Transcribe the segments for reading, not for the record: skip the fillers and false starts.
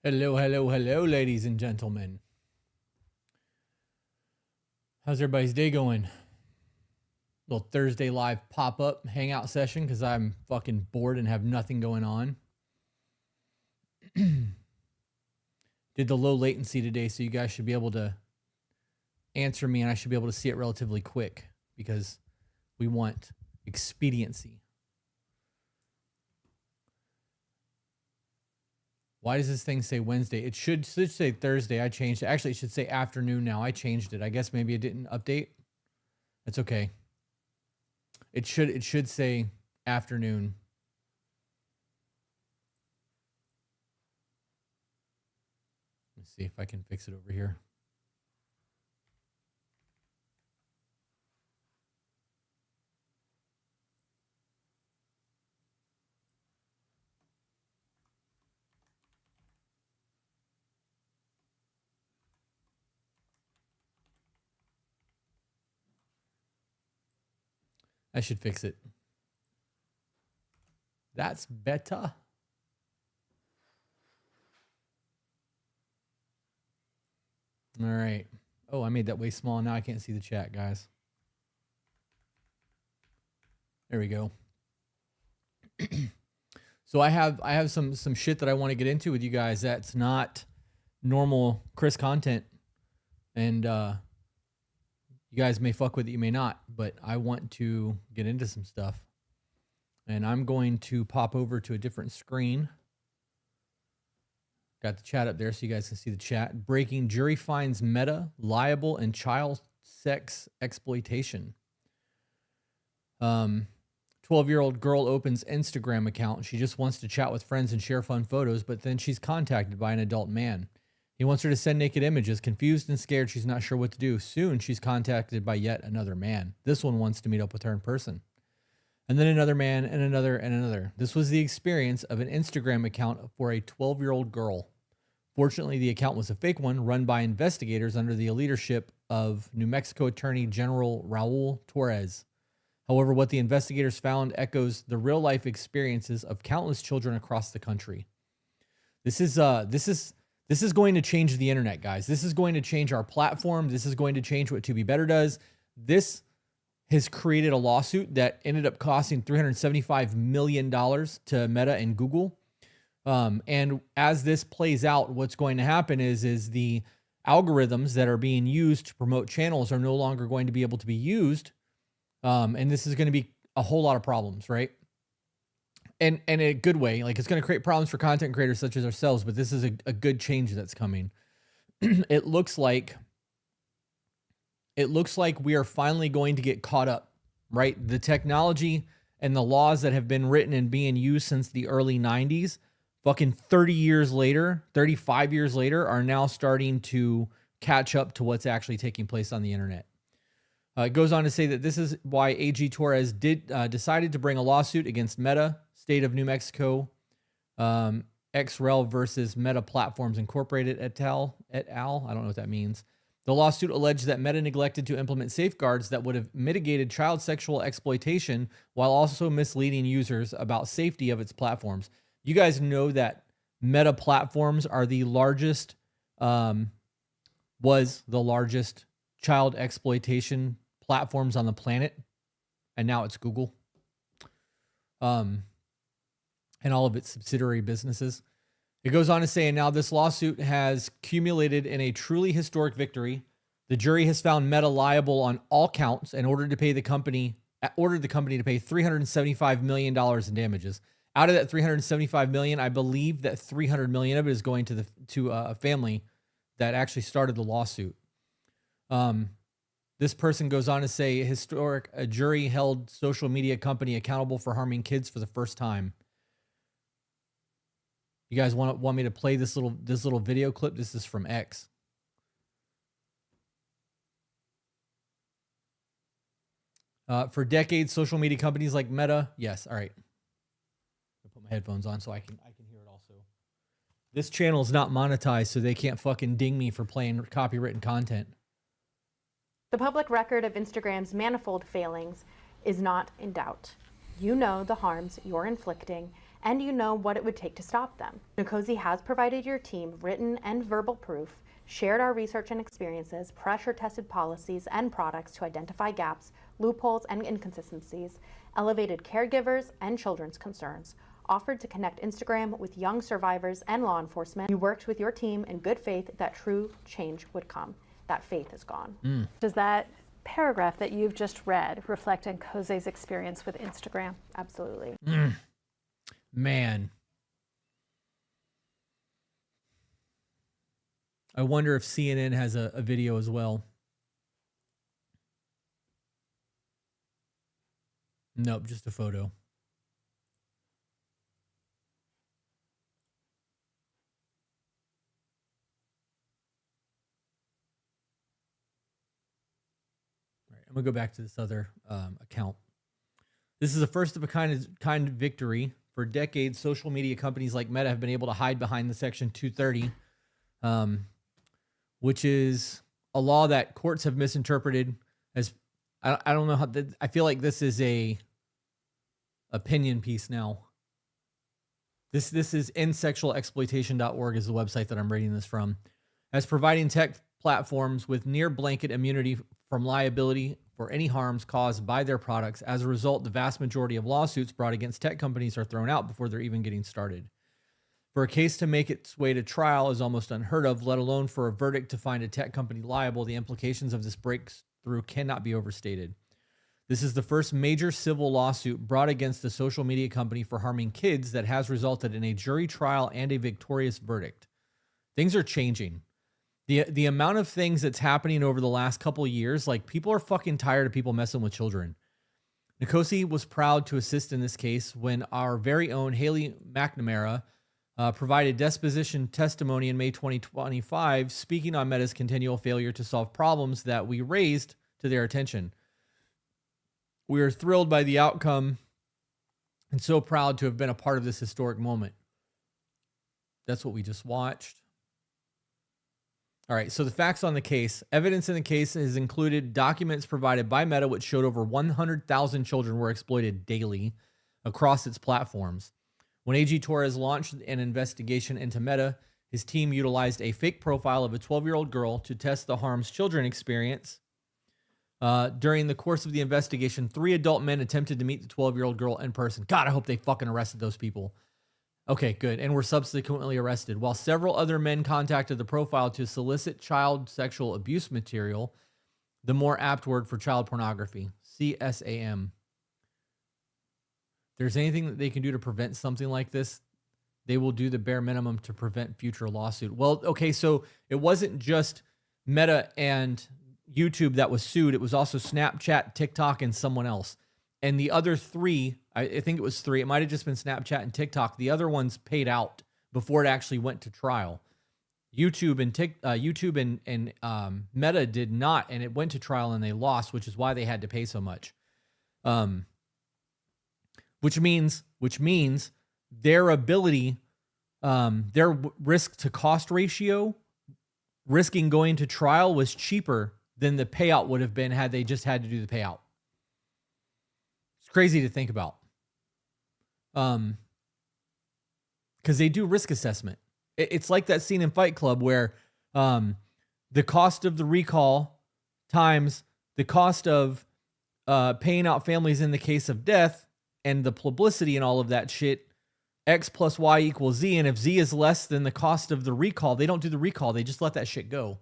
Hello, hello, hello, ladies and gentlemen. How's everybody's day going? Little Thursday live pop-up hangout session because I'm fucking bored and have nothing going on. Did the low latency today, so you guys should be able to answer me and I should be able to see it relatively quick because we want expediency. Why does this thing say Wednesday? It should say Thursday. I changed it. Actually, it should say afternoon now. I changed it. I guess maybe it didn't update. That's okay. It should say afternoon. Let's see if I can fix it over here. I should fix it. That's better. All right. Oh, I made that way small. Now I can't see the chat, guys. There we go. So I have some shit that I want to get into with you guys that's not normal Chris content. And you guys may fuck with it, you may not, but I want to get into some stuff. And I'm going to pop over to a different screen. Got the chat up there so you guys can see the chat. Breaking: jury finds Meta liable in child sex exploitation. 12-year-old girl opens Instagram account. She just wants to chat with friends and share fun photos, but then she's contacted by an adult man. He wants her to send naked images. Confused and scared, she's not sure what to do. Soon, she's contacted by yet another man. This one wants to meet up with her in person. And then another man, and another, and another. This was the experience of an Instagram account for a 12-year-old girl. Fortunately, the account was a fake one run by investigators under the leadership of New Mexico Attorney General Raul Torres. However, what the investigators found echoes the real-life experiences of countless children across the country. This is going to change the internet, guys. This is going to change our platform. This is going to change what To Be Better does. This has created a lawsuit that ended up costing $375 million to Meta and Google. And as this plays out, what's going to happen is the algorithms that are being used to promote channels are no longer going to be able to be used. And this is going to be a whole lot of problems, right? And in a good way. Like, it's going to create problems for content creators such as ourselves, but this is a good change that's coming. It looks like we are finally going to get caught up, right? The technology and the laws that have been written and being used since the early 90s, fucking 30 years later, 35 years later, are now starting to catch up to what's actually taking place on the internet. It goes on to say that this is why AG Torres decided to bring a lawsuit against Meta, State of New Mexico, XREL versus Meta Platforms Incorporated et al. I don't know what that means. The lawsuit alleged that Meta neglected to implement safeguards that would have mitigated child sexual exploitation while also misleading users about safety of its platforms. You guys know that Meta Platforms are the largest, was the largest child exploitation platforms on the planet, and now it's Google, and all of its subsidiary businesses. It goes on to say, and now this lawsuit has culminated in a truly historic victory. The jury has found Meta liable on all counts and ordered the company to pay $375 million in damages. Out of that $375 million, I believe that $300 million of it is going to a family that actually started the lawsuit. This person goes on to say, a jury held social media company accountable for harming kids for the first time. You guys want me to play this little video clip? This is from X. For decades, social media companies like Meta. Yes, all right. I'll put my headphones on so I can hear it also. This channel is not monetized, so they can't fucking ding me for playing copywritten content. The public record of Instagram's manifold failings is not in doubt. You know the harms you're inflicting, and you know what it would take to stop them. Nkosi has provided your team written and verbal proof, shared our research and experiences, pressure-tested policies and products to identify gaps, loopholes, and inconsistencies, elevated caregivers and children's concerns, offered to connect Instagram with young survivors and law enforcement. You worked with your team in good faith that true change would come. That faith is gone. Does that paragraph that you've just read reflect Nkosi's experience with Instagram? Absolutely. Man. I wonder if CNN has a video as well. Nope, just a photo. All right, I'm gonna go back to this other account. This is a first of a kind victory. For decades, social media companies like Meta have been able to hide behind the Section 230, which is a law that courts have misinterpreted as, I don't know how, I feel like this is a opinion piece now. This is insexualexploitation.org is the website that I'm reading this from, as providing tech platforms with near blanket immunity from liability for any harms caused by their products. As a result, the vast majority of lawsuits brought against tech companies are thrown out before they're even getting started. For a case to make its way to trial is almost unheard of, let alone for a verdict to find a tech company liable. The implications of this breakthrough cannot be overstated. This is the first major civil lawsuit brought against a social media company for harming kids that has resulted in a jury trial and a victorious verdict. Things are changing. The amount of things that's happening over the last couple of years, like people are fucking tired of people messing with children. Nkosi was proud to assist in this case when our very own Haley McNamara provided deposition testimony in May 2025, speaking on Meta's continual failure to solve problems that we raised to their attention. We are thrilled by the outcome and so proud to have been a part of this historic moment. That's what we just watched. All right, so the facts on the case. Evidence in the case has included documents provided by Meta, which showed over 100,000 children were exploited daily across its platforms. When AG Torres launched an investigation into Meta, his team utilized a fake profile of a 12-year-old girl to test the harms children experience. During the course of the investigation, 3 adult men attempted to meet the 12-year-old girl in person. God, I hope they fucking arrested those people. Okay, good. And were subsequently arrested. While several other men contacted the profile to solicit child sexual abuse material, the more apt word for child pornography, CSAM. If there's anything that they can do to prevent something like this, they will do the bare minimum to prevent future lawsuit. Well, okay, so it wasn't just Meta and YouTube that was sued. It was also Snapchat, TikTok, and someone else. And the other 3, I think it was 3. It might have just been Snapchat and TikTok. The other ones paid out before it actually went to trial. YouTube and Meta did not, and it went to trial and they lost, which is why they had to pay so much. Which means their ability, their risk to cost ratio, risking going to trial was cheaper than the payout would have been had they just had to do the payout. Crazy to think about. Because they do risk assessment. It's like that scene in Fight Club where the cost of the recall times the cost of paying out families in the case of death and the publicity and all of that shit, X plus Y equals Z. And if Z is less than the cost of the recall, they don't do the recall. They just let that shit go.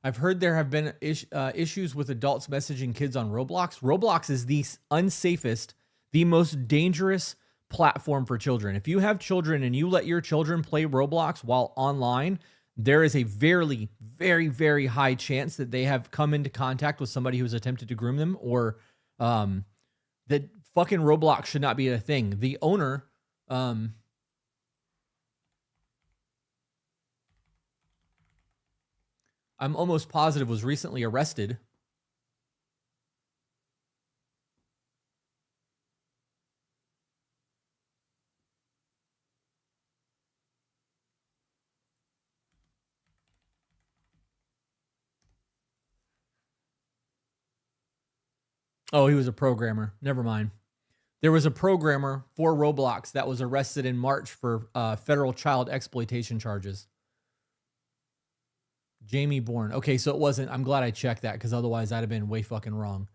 I've heard there have been issues with adults messaging kids on Roblox. Roblox is the unsafest, the most dangerous platform for children. If you have children and you let your children play Roblox while online, there is a very, very, very high chance that they have come into contact with somebody who's attempted to groom them, or that fucking Roblox should not be a thing. The owner, I'm almost positive was recently arrested. Oh, he was a programmer. Never mind. There was a programmer for Roblox that was arrested in March for federal child exploitation charges. Jamie Bourne. Okay, so it wasn't. I'm glad I checked that because otherwise I'd have been way fucking wrong.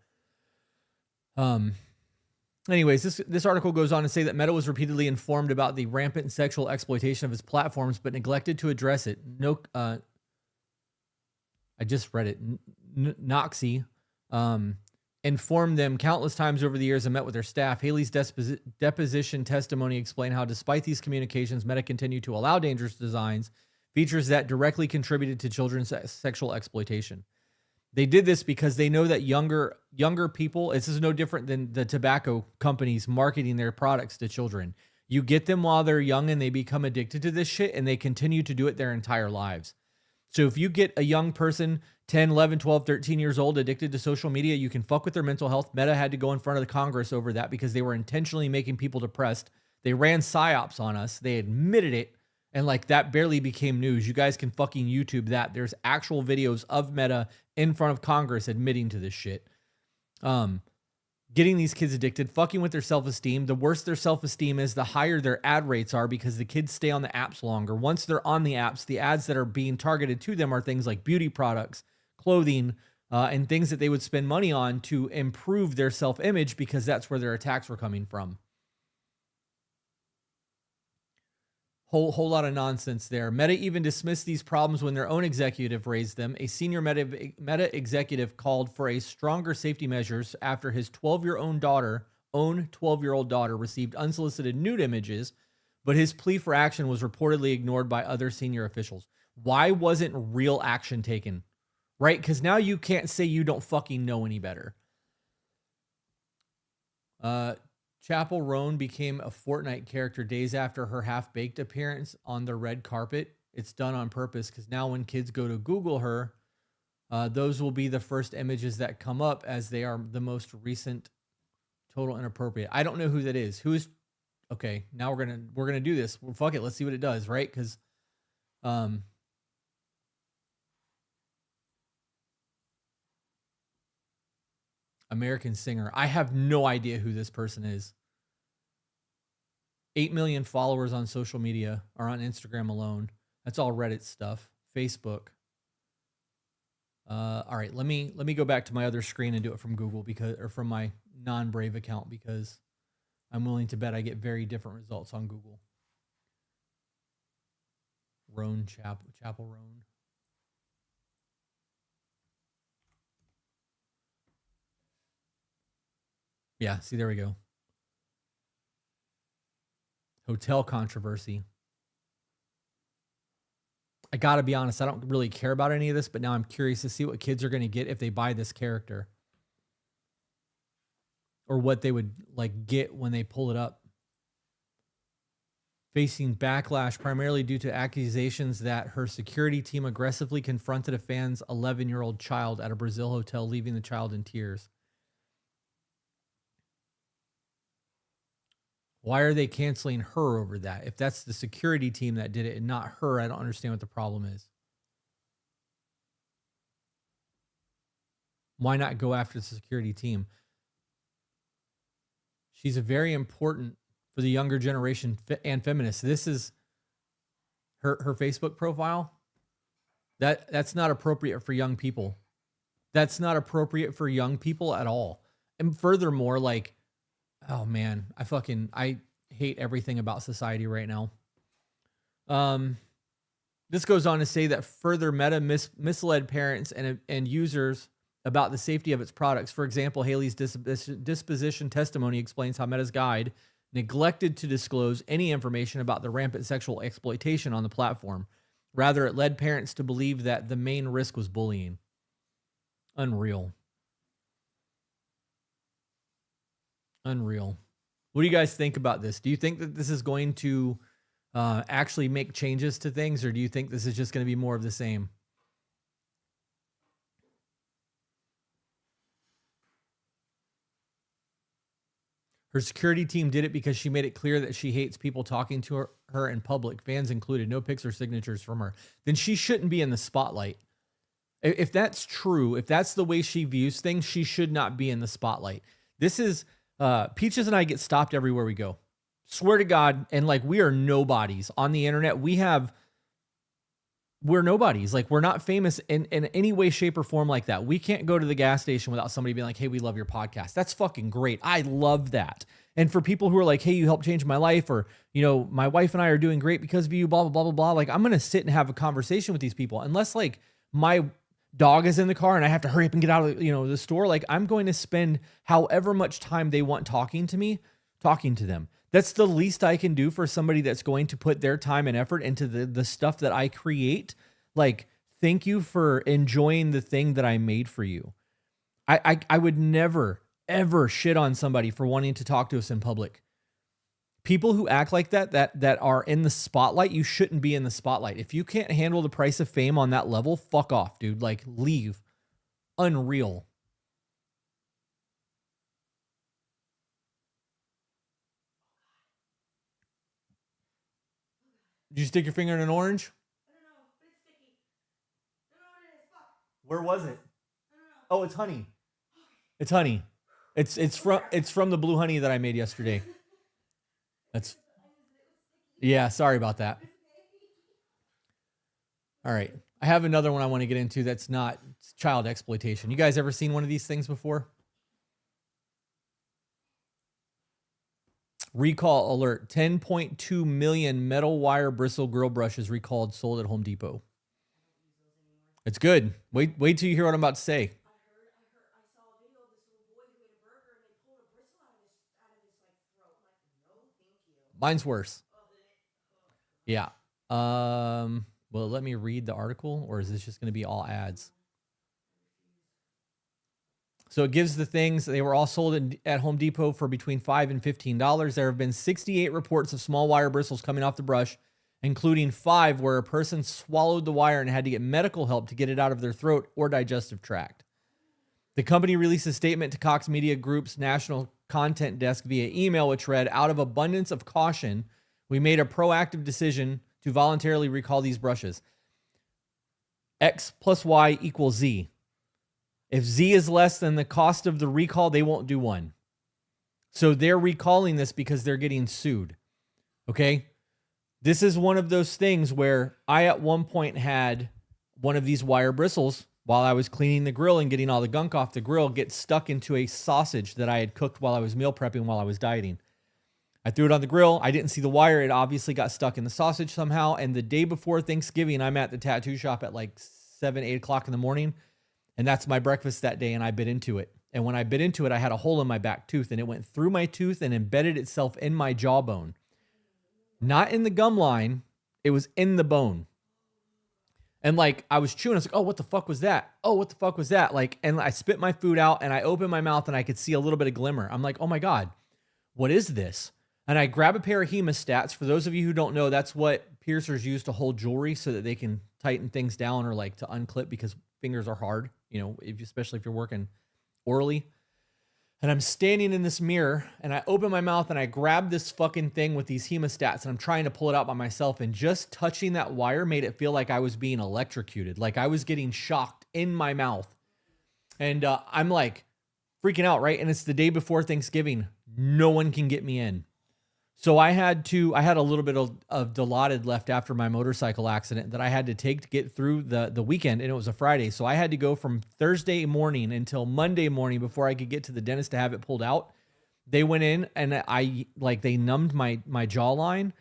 Anyways, this article goes on to say that Meta was repeatedly informed about the rampant sexual exploitation of its platforms, but neglected to address it. I just read it. Noxie informed them countless times over the years and met with their staff. Haley's deposition testimony explained how, despite these communications, Meta continued to allow dangerous designs, features that directly contributed to children's sexual exploitation. They did this because they know that younger people, this is no different than the tobacco companies marketing their products to children. You get them while they're young and they become addicted to this shit and they continue to do it their entire lives. So if you get a young person, 10, 11, 12, 13 years old, addicted to social media, you can fuck with their mental health. Meta had to go in front of the Congress over that because they were intentionally making people depressed. They ran psyops on us. They admitted it. And like that barely became news. You guys can fucking YouTube that. There's actual videos of Meta in front of Congress admitting to this shit. Getting these kids addicted, fucking with their self-esteem. The worse their self-esteem is, the higher their ad rates are because the kids stay on the apps longer. Once they're on the apps, the ads that are being targeted to them are things like beauty products, clothing, and things that they would spend money on to improve their self-image because that's where their attacks were coming from. Whole lot of nonsense there. Meta even dismissed these problems when their own executive raised them. A senior Meta executive called for a stronger safety measures after his 12-year-old daughter received unsolicited nude images, but his plea for action was reportedly ignored by other senior officials. Why wasn't real action taken? Right? Because now you can't say you don't fucking know any better. Chapel Roan became a Fortnite character days after her half-baked appearance on the red carpet. It's done on purpose because now when kids go to Google her, those will be the first images that come up as they are the most recent total inappropriate. I don't know who that is. Who is okay? Now we're gonna do this. Well, fuck it. Let's see what it does. Right? Because American singer. I have no idea who this person is. 8 million followers on social media or on Instagram alone. That's all Reddit stuff. Facebook. All right, let me go back to my other screen and do it from Google or from my non-Brave account because I'm willing to bet I get very different results on Google. Chapel Roan. Yeah, see, there we go. Hotel controversy. I gotta be honest, I don't really care about any of this, but now I'm curious to see what kids are going to get if they buy this character. Or what they would like get when they pull it up. Facing backlash primarily due to accusations that her security team aggressively confronted a fan's 11-year-old child at a Brazil hotel, leaving the child in tears. Why are they canceling her over that? If that's the security team that did it and not her, I don't understand what the problem is. Why not go after the security team? She's a very important for the younger generation and feminists. This is her Facebook profile. That's not appropriate for young people. That's not appropriate for young people at all. And furthermore, like, oh man, I hate everything about society right now. This goes on to say that further Meta misled parents and users about the safety of its products. For example, Haley's disposition testimony explains how Meta's guide neglected to disclose any information about the rampant sexual exploitation on the platform. Rather, it led parents to believe that the main risk was bullying. Unreal. What do you guys think about this? Do you think that this is going to actually make changes to things, or do you think this is just going to be more of the same? Her security team did it because she made it clear that she hates people talking to her in public, fans included. No pics or signatures from her. Then she shouldn't be in the spotlight. If that's true, if that's the way she views things, she should not be in the spotlight. This is Peaches and I get stopped everywhere we go. Swear to God, and like we are nobodies on the internet. We're nobodies. Like we're not famous in any way, shape, or form like that. We can't go to the gas station without somebody being like, hey, we love your podcast. That's fucking great. I love that. And for people who are like, hey, you helped change my life, or, you know, my wife and I are doing great because of you, blah, blah, blah, blah, blah. Like I'm going to sit and have a conversation with these people. Unless like my dog is in the car and I have to hurry up and get out of the store. Like I'm going to spend however much time they want talking to me, talking to them. That's the least I can do for somebody that's going to put their time and effort into the stuff that I create. Like, thank you for enjoying the thing that I made for you. I would never, ever shit on somebody for wanting to talk to us in public. People who act like that are in the spotlight, you shouldn't be in the spotlight. If you can't handle the price of fame on that level, fuck off, dude. Like, leave. Unreal. Did you stick your finger in an orange? I don't know, but it's sticky. I don't know what it is. Fuck. Where was it? I don't know. Oh, it's honey. It's honey. It's from the blue honey that I made yesterday. That's yeah, sorry about that. All right. I have another one I want to get into that's not child exploitation. You guys ever seen one of these things before? Recall alert. 10.2 million metal wire bristle grill brushes recalled, sold at Home Depot. It's good. Wait till you hear what I'm about to say. I saw a video of this little boy who ate a burger and they pulled a bristle out of his like throat. I'm like, no, thank you. Mine's worse. Yeah. Well, let me read the article, or is this just going to be all ads? So it gives the things. They were all sold at Home Depot for between $5 and $15. There have been 68 reports of small wire bristles coming off the brush, including 5 where a person swallowed the wire and had to get medical help to get it out of their throat or digestive tract. The company released a statement to Cox Media Group's national content desk via email, which read, out of abundance of caution, we made a proactive decision to voluntarily recall these brushes. X plus Y equals Z. If Z is less than the cost of the recall, they won't do one. So they're recalling this because they're getting sued. Okay? This is one of those things where I at one point had one of these wire bristles while I was cleaning the grill and getting all the gunk off the grill get stuck into a sausage that I had cooked while I was meal prepping while I was dieting. I threw it on the grill. I didn't see the wire. It obviously got stuck in the sausage somehow. And the day before Thanksgiving, I'm at the tattoo shop at like 7, 8 o'clock in the morning. And that's my breakfast that day. And I bit into it. And when I bit into it, I had a hole in my back tooth and it went through my tooth and embedded itself in my jawbone. Not in the gum line. It was in the bone. And like I was chewing, I was like, oh, what the fuck was that? Oh, what the fuck was that? Like, and I spit my food out and I opened my mouth and I could see a little bit of glimmer. I'm like, oh my God, what is this? And I grab a pair of hemostats. For those of you who don't know, that's what piercers use to hold jewelry so that they can tighten things down or like to unclip because fingers are hard, especially if you're working orally. And I'm standing in this mirror and I open my mouth and I grab this fucking thing with these hemostats and I'm trying to pull it out by myself. And just touching that wire made it feel like I was being electrocuted, like I was getting shocked in my mouth. And I'm like freaking out, right? And it's the day before Thanksgiving. No one can get me in. So I had a little bit of Dilaudid left after my motorcycle accident that I had to take to get through the weekend, and it was a Friday. So I had to go from Thursday morning until Monday morning before I could get to the dentist to have it pulled out. They went in and they numbed my jawline.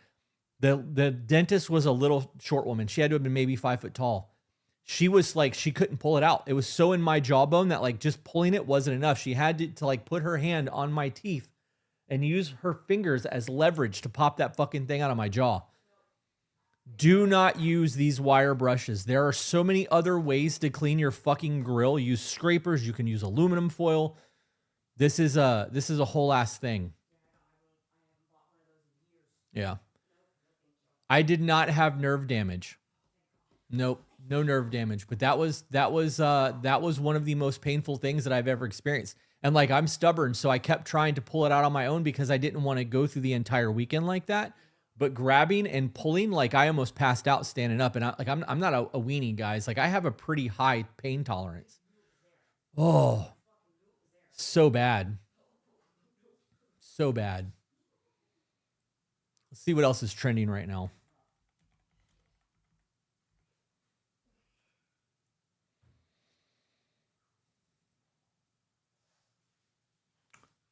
The dentist was a little short woman. She had to have been maybe 5 foot tall. She was like, she couldn't pull it out. It was so in my jawbone that like just pulling it wasn't enough. She had to like put her hand on my teeth and use her fingers as leverage to pop that fucking thing out of my jaw. Do not use these wire brushes. There are so many other ways to clean your fucking grill. Use scrapers. You can use aluminum foil. This is a whole ass thing. Yeah. I did not have nerve damage. Nope, no nerve damage. But that was one of the most painful things that I've ever experienced. And like, I'm stubborn, so I kept trying to pull it out on my own because I didn't want to go through the entire weekend like that. but grabbing and pulling, like I almost passed out standing up. And I'm not a weenie, guys. Like I have a pretty high pain tolerance. Oh, so bad. So bad. Let's see what else is trending right now.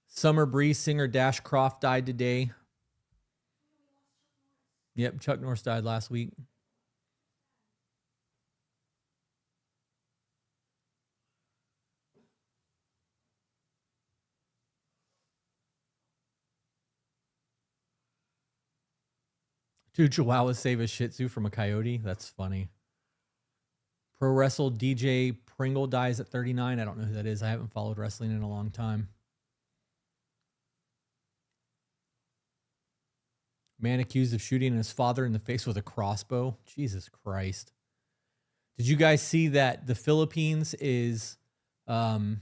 Summer Breeze singer Dash Croft died today. Yep, Chuck Norris died last week. Two chihuahuas save a shih tzu from a coyote. That's funny. Pro Wrestle DJ Pringle dies at 39. I don't know who that is. I haven't followed wrestling in a long time. Man accused of shooting his father in the face with a crossbow. Jesus Christ. Did you guys see that the Philippines is only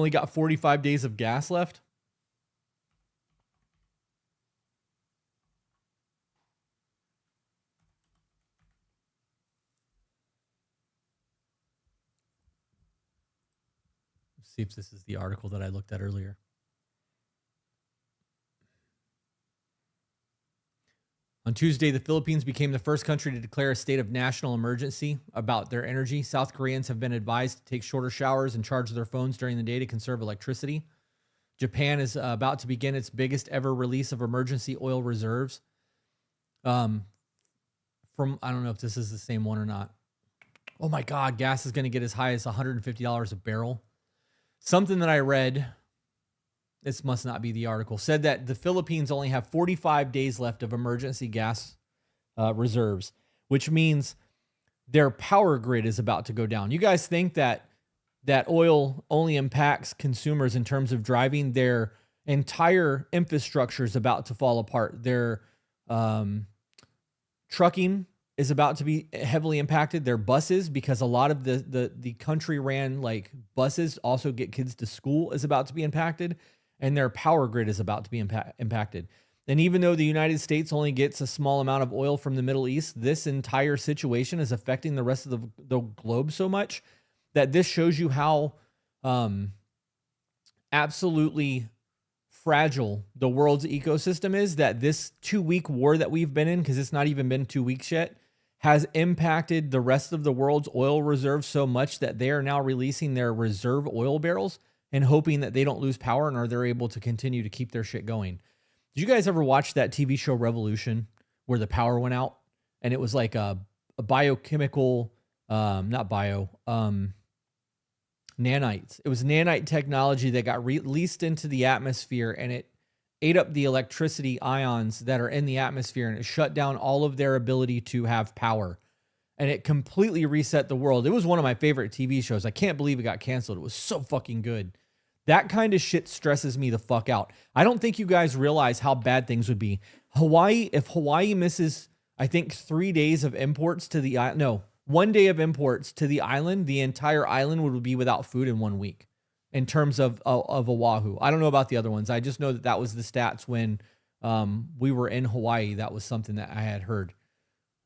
got 45 days of gas left? Let's see if this is the article that I looked at earlier. On Tuesday, the Philippines became the first country to declare a state of national emergency about their energy. South Koreans have been advised to take shorter showers and charge their phones during the day to conserve electricity. Japan is about to begin its biggest ever release of emergency oil reserves. I don't know if this is the same one or not. Oh my God, gas is going to get as high as $150 a barrel. Something that I read, this must not be the article, said that the Philippines only have 45 days left of emergency gas reserves, which means their power grid is about to go down. You guys think that oil only impacts consumers in terms of driving? Their entire infrastructure is about to fall apart. Their trucking is about to be heavily impacted. Their buses, because a lot of the country ran like buses also get kids to school, is about to be impacted. And their power grid is about to be impacted. And even though the United States only gets a small amount of oil from the Middle East, this entire situation is affecting the rest of the globe so much that this shows you how absolutely fragile the world's ecosystem is, that this 2-week war that we've been in, because it's not even been 2 weeks yet, has impacted the rest of the world's oil reserves so much that they are now releasing their reserve oil barrels and hoping that they don't lose power and they're able to continue to keep their shit going. Did you guys ever watch that TV show Revolution where the power went out and it was like a biochemical, nanites. It was nanite technology that got released into the atmosphere and it ate up the electricity ions that are in the atmosphere and it shut down all of their ability to have power. And it completely reset the world. It was one of my favorite TV shows. I can't believe it got canceled. It was so fucking good. That kind of shit stresses me the fuck out. I don't think you guys realize how bad things would be. If Hawaii misses, I think 3 days of imports to the island, no, 1 day of imports to the island, the entire island would be without food in 1 week in terms of Oahu. I don't know about the other ones. I just know that was the stats when we were in Hawaii. That was something that I had heard.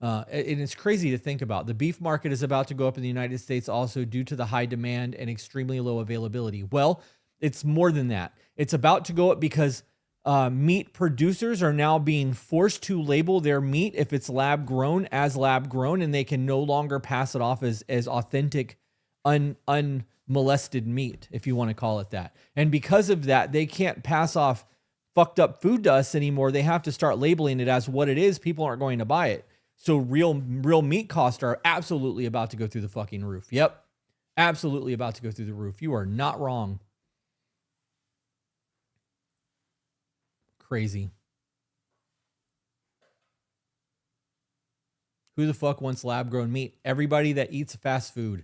And it's crazy to think about. The beef market is about to go up in the United States also due to the high demand and extremely low availability. Well, it's more than that. It's about to go up because meat producers are now being forced to label their meat, if it's lab grown, as lab grown, and they can no longer pass it off as authentic, unmolested meat, if you want to call it that. And because of that, they can't pass off fucked up food to us anymore. They have to start labeling it as what it is. People aren't going to buy it. So real meat costs are absolutely about to go through the fucking roof. Yep. Absolutely about to go through the roof. You are not wrong. Crazy. Who the fuck wants lab grown meat? Everybody that eats fast food.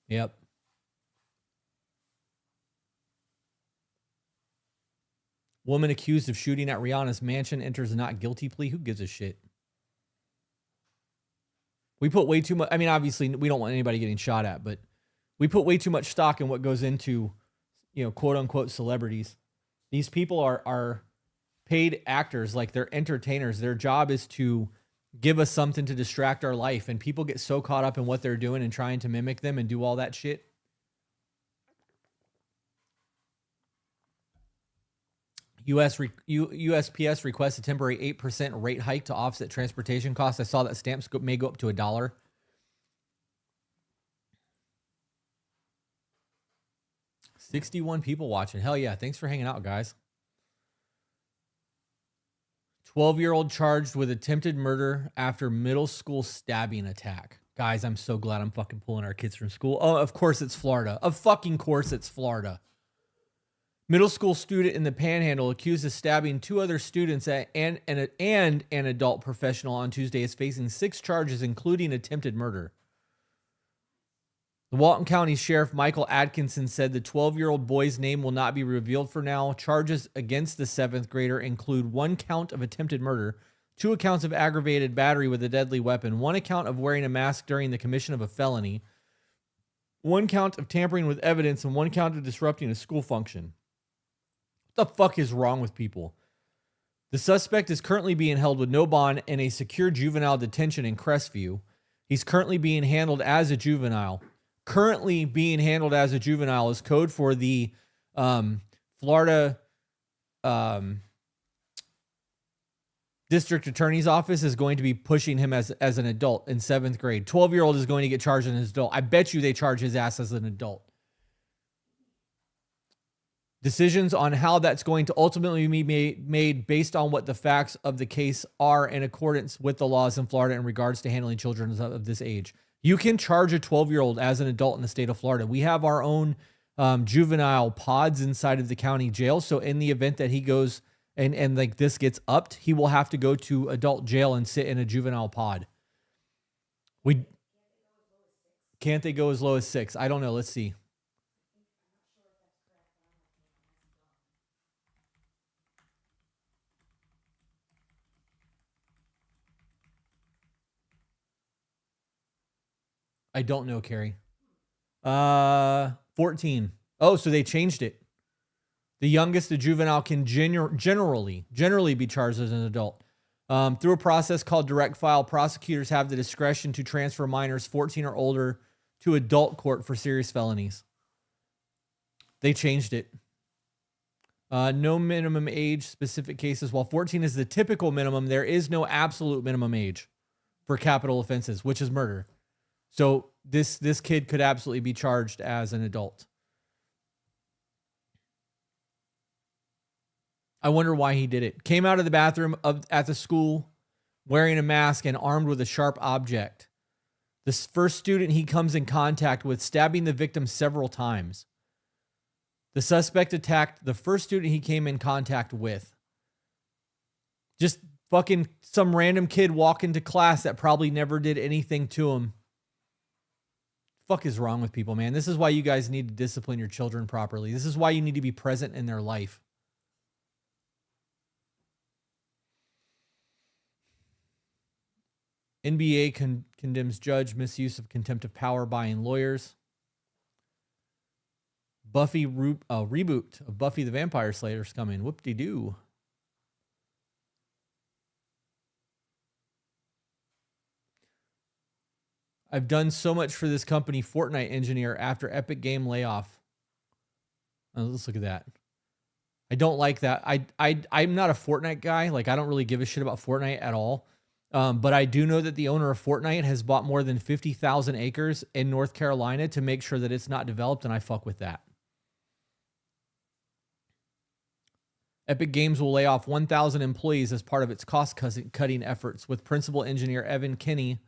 Yep. Woman accused of shooting at Rihanna's mansion enters a not guilty plea. Who gives a shit? We put way too much. I mean, obviously, we don't want anybody getting shot at, but we put way too much stock in what goes into, quote unquote celebrities. These people are paid actors, like they're entertainers. Their job is to give us something to distract our life, and people get so caught up in what they're doing and trying to mimic them and do all that shit. USPS requests a temporary 8% rate hike to offset transportation costs. I saw that stamps may go up to $1. 61 people watching. Hell yeah. Thanks for hanging out, guys. 12-year-old charged with attempted murder after middle school stabbing attack. Guys, I'm so glad I'm fucking pulling our kids from school. Oh, of course it's Florida. Of fucking course it's Florida. Middle school student in the Panhandle accused of stabbing 2 other students and an adult professional on Tuesday is facing 6 charges, including attempted murder. The Walton County Sheriff Michael Atkinson said the 12-year-old boy's name will not be revealed for now. Charges against the 7th grader include 1 count of attempted murder, 2 accounts of aggravated battery with a deadly weapon, 1 account of wearing a mask during the commission of a felony, 1 count of tampering with evidence, and 1 count of disrupting a school function. What the fuck is wrong with people? The suspect is currently being held with no bond in a secure juvenile detention in Crestview. He's currently being handled as a juvenile. Currently being handled as a juvenile is code for the Florida District Attorney's Office is going to be pushing him as an adult in 7th grade. 12-year-old is going to get charged as an adult. I bet you they charge his ass as an adult. Decisions on how that's going to ultimately be made based on what the facts of the case are in accordance with the laws in Florida in regards to handling children of this age. You can charge a 12-year-old as an adult in the state of Florida. We have our own juvenile pods inside of the county jail. So in the event that he goes and like this gets upped, he will have to go to adult jail and sit in a juvenile pod. Can't they go as low as 6? I don't know. Let's see. I don't know, Carrie. 14. Oh, so they changed it. The youngest a juvenile can generally be charged as an adult. Through a process called direct file, prosecutors have the discretion to transfer minors 14 or older to adult court for serious felonies. They changed it. No minimum age, specific cases. While 14 is the typical minimum, there is no absolute minimum age for capital offenses, which is murder. So this kid could absolutely be charged as an adult. I wonder why he did it. Came out of the bathroom at the school wearing a mask and armed with a sharp object. This first student he comes in contact with, stabbing the victim several times. The suspect attacked the first student he came in contact with. Just fucking some random kid walking to class that probably never did anything to him. Fuck is wrong with people, man? This is why you guys need to discipline your children properly. This is why you need to be present in their life. NBA condemns judge misuse of contempt of power buying lawyers. Buffy reboot of Buffy the Vampire Slayer is coming. Whoop-de-doo. I've done so much for this company, Fortnite engineer, after Epic Game layoff. Oh, let's look at that. I don't like that. I'm not a Fortnite guy. Like, I don't really give a shit about Fortnite at all. But I do know that the owner of Fortnite has bought more than 50,000 acres in North Carolina to make sure that it's not developed, and I fuck with that. Epic Games will lay off 1,000 employees as part of its cost-cutting efforts, with principal engineer Evan Kinney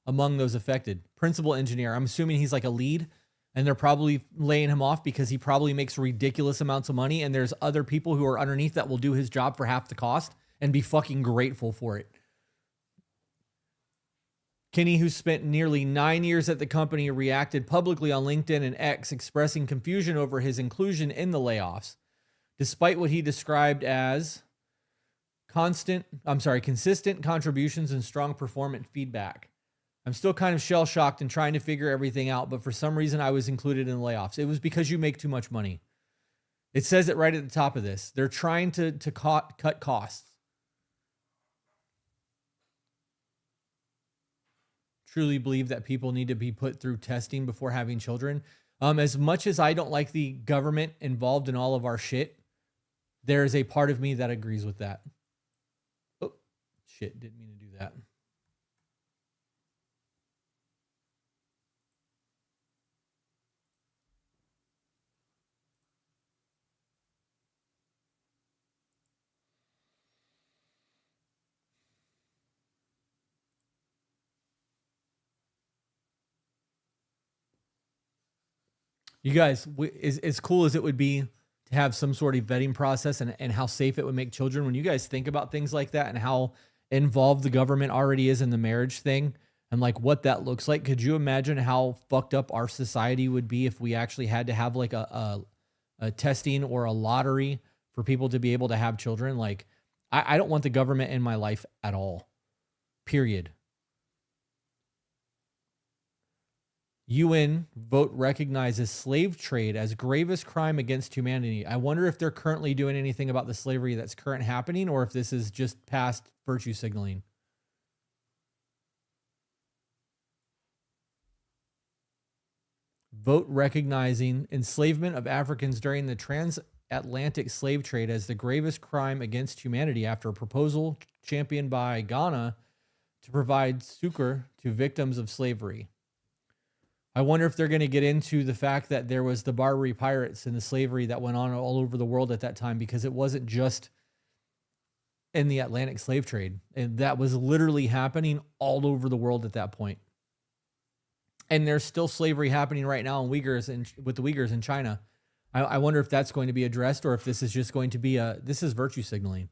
among those affected. Principal engineer, I'm assuming he's like a lead, and they're probably laying him off because he probably makes ridiculous amounts of money, and there's other people who are underneath that will do his job for half the cost and be fucking grateful for it. Kinney, who spent nearly 9 years at the company, reacted publicly on LinkedIn and X, expressing confusion over his inclusion in the layoffs, despite what he described as consistent contributions and strong performance feedback. I'm still kind of shell-shocked and trying to figure everything out, but for some reason I was included in the layoffs. It was because you make too much money. It says it right at the top of this. They're trying to cut costs. Truly believe that people need to be put through testing before having children. As much as I don't like the government involved in all of our shit, there is a part of me that agrees with that. Oh, shit. Didn't mean to do that. You guys, as cool as it would be to have some sort of vetting process and how safe it would make children, when you guys think about things like that and how involved the government already is in the marriage thing and like what that looks like, could you imagine how fucked up our society would be if we actually had to have like a testing or a lottery for people to be able to have children? Like, I don't want the government in my life at all, period. UN vote recognizes slave trade as gravest crime against humanity. I wonder if they're currently doing anything about the slavery that's current happening or if this is just past virtue signaling. Vote recognizing enslavement of Africans during the transatlantic slave trade as the gravest crime against humanity after a proposal championed by Ghana to provide succor to victims of slavery. I wonder if they're going to get into the fact that there was the Barbary pirates and the slavery that went on all over the world at that time, because it wasn't just in the Atlantic slave trade. And that was literally happening all over the world at that point. And there's still slavery happening right now in Uyghurs and with the Uyghurs in China. I wonder if that's going to be addressed or if this is just going to be this is virtue signaling.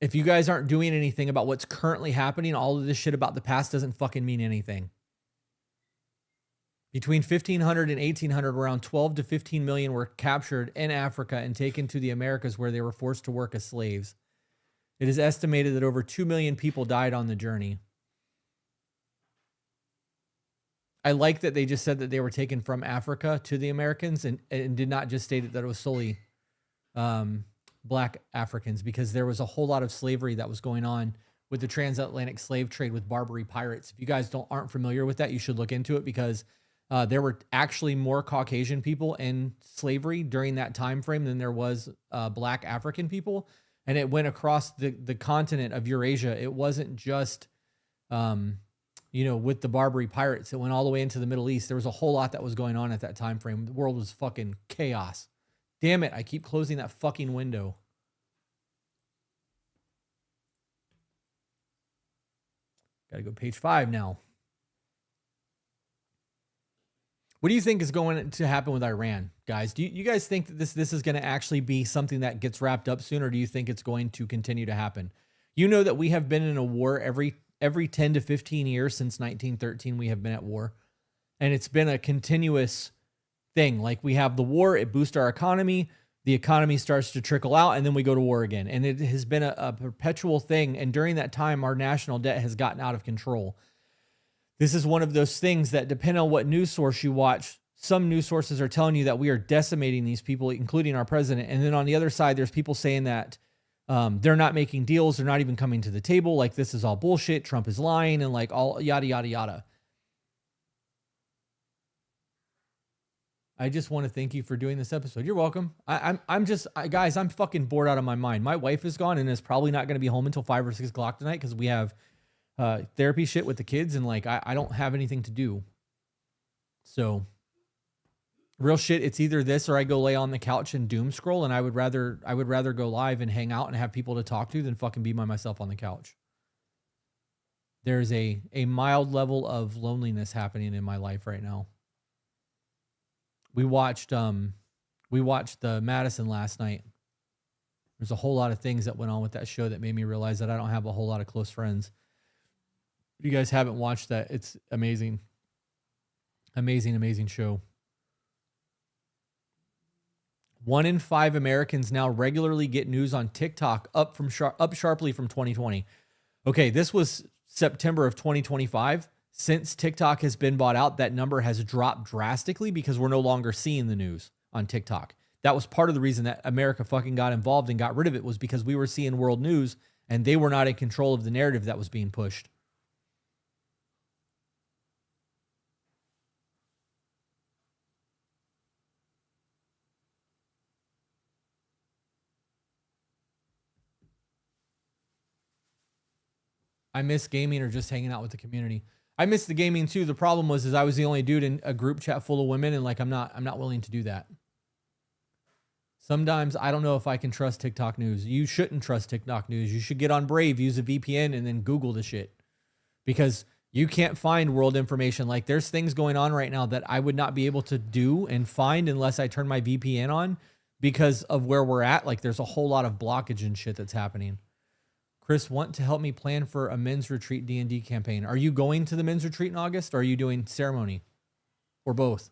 If you guys aren't doing anything about what's currently happening, all of this shit about the past doesn't fucking mean anything. Between 1500 and 1800, around 12 to 15 million were captured in Africa and taken to the Americas where they were forced to work as slaves. It is estimated that over 2 million people died on the journey. I like that they just said that they were taken from Africa to the Americans and did not just state that it was solely Black Africans, because there was a whole lot of slavery that was going on with the transatlantic slave trade with Barbary pirates. If you guys aren't familiar with that, you should look into it, because there were actually more Caucasian people in slavery during that time frame than there was Black African people, and it went across the continent of Eurasia. It wasn't just with the Barbary pirates. It went all the way into the Middle East. There was a whole lot that was going on at that time frame. The world was fucking chaos. Damn it, I keep closing that fucking window. Gotta go page 5 now. What do you think is going to happen with Iran, guys? Do you guys think that this is going to actually be something that gets wrapped up soon, or do you think it's going to continue to happen? You know that we have been in a war every 10 to 15 years since 1913. We have been at war, and it's been a continuous thing. Like, we have the war, it boosts our economy, the economy starts to trickle out, and then we go to war again. And it has been a perpetual thing. And during that time, our national debt has gotten out of control. This is one of those things that, depending on what news source you watch, some news sources are telling you that we are decimating these people, including our president. And then on the other side, there's people saying that they're not making deals, they're not even coming to the table, like this is all bullshit, Trump is lying, and like all yada, yada, yada. I just want to thank you for doing this episode. You're welcome. Guys, I'm fucking bored out of my mind. My wife is gone and is probably not going to be home until 5 or 6 o'clock tonight, because we have therapy shit with the kids, and like I don't have anything to do. So real shit, it's either this or I go lay on the couch and doom scroll, and I would rather go live and hang out and have people to talk to than fucking be by myself on the couch. There's a mild level of loneliness happening in my life right now. We watched the Madison last night. There's a whole lot of things that went on with that show that made me realize that I don't have a whole lot of close friends. If you guys haven't watched that, it's amazing. Amazing, amazing show. 1 in 5 Americans now regularly get news on TikTok, up sharply from 2020. Okay, this was September of 2025. Since TikTok has been bought out, that number has dropped drastically because we're no longer seeing the news on TikTok. That was part of the reason that America fucking got involved and got rid of it, was because we were seeing world news and they were not in control of the narrative that was being pushed. I miss gaming or just hanging out with the community. I miss the gaming too. The problem was I was the only dude in a group chat full of women, and like I'm not willing to do that. Sometimes I don't know if I can trust TikTok news. You shouldn't trust TikTok news. You should get on Brave, use a VPN, and then Google the shit. Because you can't find world information. Like there's things going on right now that I would not be able to do and find unless I turn my VPN on because of where we're at. Like there's a whole lot of blockage and shit that's happening. Chris, want to help me plan for a men's retreat D&D campaign. Are you going to the men's retreat in August, or are you doing ceremony? Or both?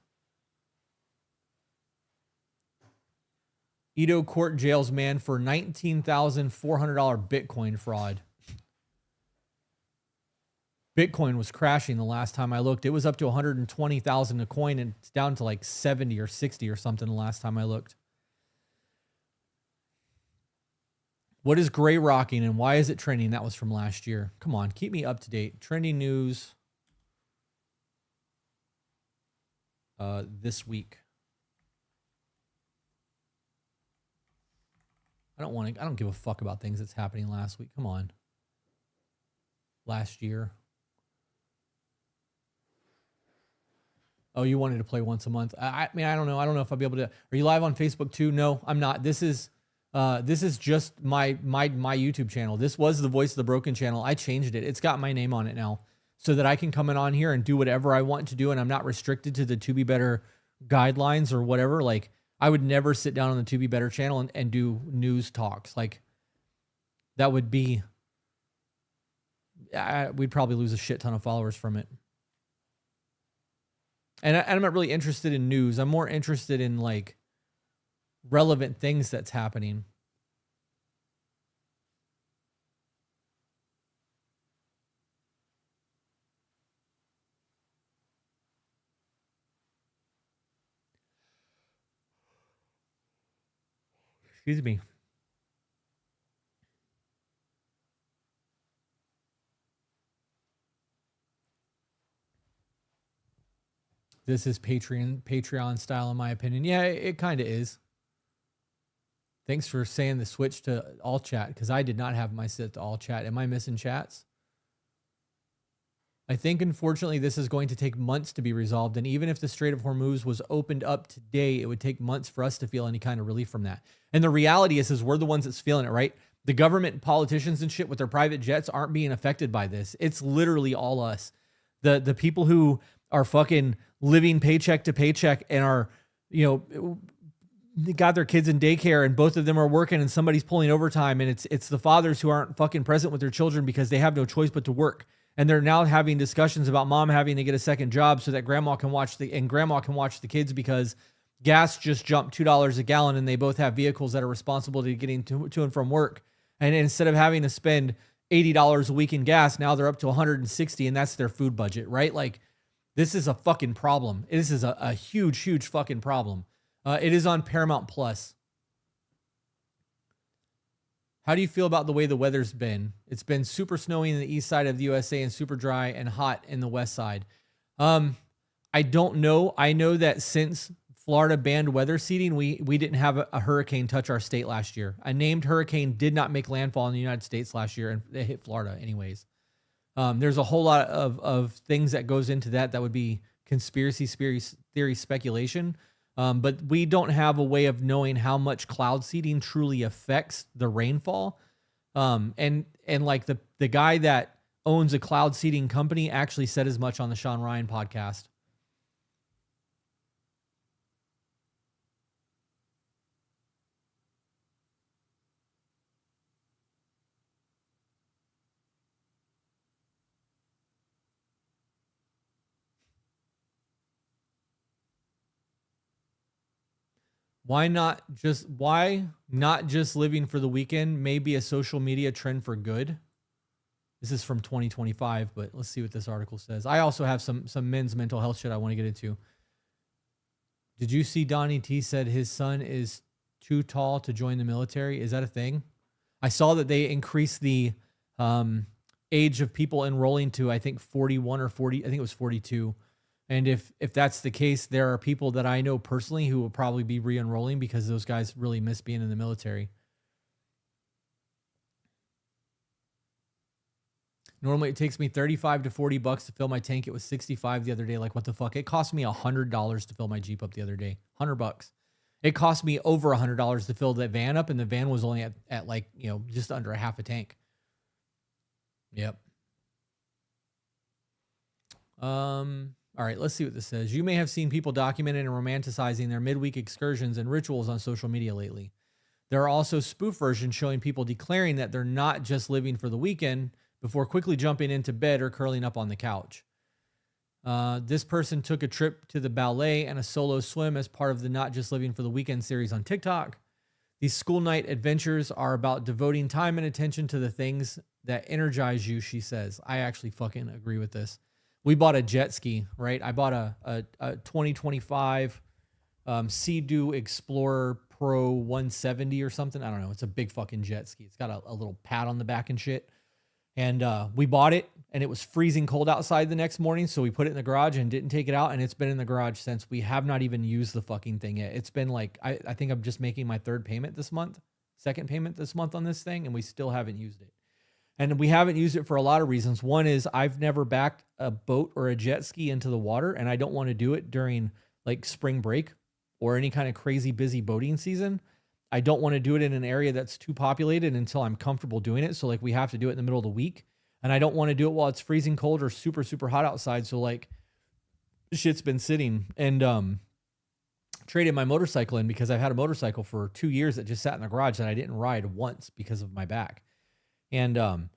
Edo court jails man for $19,400 Bitcoin fraud. Bitcoin was crashing the last time I looked. It was up to 120,000 a coin, and it's down to like 70 or 60 or something the last time I looked. What is gray rocking and why is it trending? That was from last year. Come on, keep me up to date. Trending news this week. I don't give a fuck about things that's happening last week. Come on. Last year. Oh, you wanted to play once a month. I mean, I don't know. I don't know if I'll be able to. Are you live on Facebook too? No, I'm not. This is just my YouTube channel. This was the Voice of the Broken channel. I changed it. It's got my name on it now so that I can come in on here and do whatever I want to do. And I'm not restricted to the To Be Better guidelines or whatever. Like I would never sit down on the To Be Better channel and do news talks. Like that would be, we'd probably lose a shit ton of followers from it. And I'm not really interested in news. I'm more interested in like relevant things that's happening. Excuse me. This is Patreon style in my opinion. Yeah, it kind of is. Thanks for saying the switch to all chat, because I did not have my set to all chat. Am I missing chats? I think, unfortunately, this is going to take months to be resolved. And even if the Strait of Hormuz was opened up today, it would take months for us to feel any kind of relief from that. And the reality is we're the ones that's feeling it, right? The government and politicians and shit with their private jets aren't being affected by this. It's literally all us. The people who are fucking living paycheck to paycheck and are, they got their kids in daycare and both of them are working and somebody's pulling overtime, and it's the fathers who aren't fucking present with their children because they have no choice but to work. And they're now having discussions about mom having to get a second job so that grandma can watch the kids because gas just jumped $2 a gallon and they both have vehicles that are responsible to getting to and from work. And instead of having to spend $80 a week in gas, now they're up to $160, and that's their food budget, right? Like, this is a fucking problem. This is a huge, huge fucking problem. It is on Paramount Plus. How do you feel about the way the weather's been? It's been super snowy in the east side of the USA and super dry and hot in the west side. I don't know. I know that since Florida banned weather seeding, we didn't have a hurricane touch our state last year. A named hurricane did not make landfall in the United States last year, and it hit Florida anyways. There's a whole lot of things that goes into that would be conspiracy theory speculation. But we don't have a way of knowing how much cloud seeding truly affects the rainfall. And like the guy that owns a cloud seeding company actually said as much on the Sean Ryan podcast. Why not just living for the weekend? Maybe a social media trend for good. This is from 2025, but let's see what this article says. I also have some men's mental health shit I want to get into. Did you see Donnie T said his son is too tall to join the military? Is that a thing? I saw that they increased the age of people enrolling to, I think, 41 or 40. I think it was 42. And if that's the case, there are people that I know personally who will probably be re-enrolling because those guys really miss being in the military. Normally it takes me 35 to 40 bucks to fill my tank. It was 65 the other day. Like, what the fuck? It cost me $100 to fill my Jeep up the other day. 100 bucks. It cost me over $100 to fill that van up, and the van was only at like, just under a half a tank. Yep. All right, let's see what this says. You may have seen people documenting and romanticizing their midweek excursions and rituals on social media lately. There are also spoof versions showing people declaring that they're not just living for the weekend before quickly jumping into bed or curling up on the couch. This person took a trip to the ballet and a solo swim as part of the Not Just Living for the Weekend series on TikTok. These school night adventures are about devoting time and attention to the things that energize you, she says. I actually fucking agree with this. We bought a jet ski, right? I bought a 2025 Sea-Doo Explorer Pro 170 or something. I don't know. It's a big fucking jet ski. It's got a little pad on the back and shit. And we bought it, and it was freezing cold outside the next morning, so we put it in the garage and didn't take it out, and it's been in the garage since. We have not even used the fucking thing yet. It's been like, I think I'm just making my second payment this month on this thing, and we still haven't used it. And we haven't used it for a lot of reasons. One is I've never backed a boat or a jet ski into the water, and I don't want to do it during like spring break or any kind of crazy busy boating season. I don't want to do it in an area that's too populated until I'm comfortable doing it. So like we have to do it in the middle of the week, and I don't want to do it while it's freezing cold or super, super hot outside. So like shit's been sitting, and traded my motorcycle in because I've had a motorcycle for 2 years that just sat in the garage that I didn't ride once because of my back. And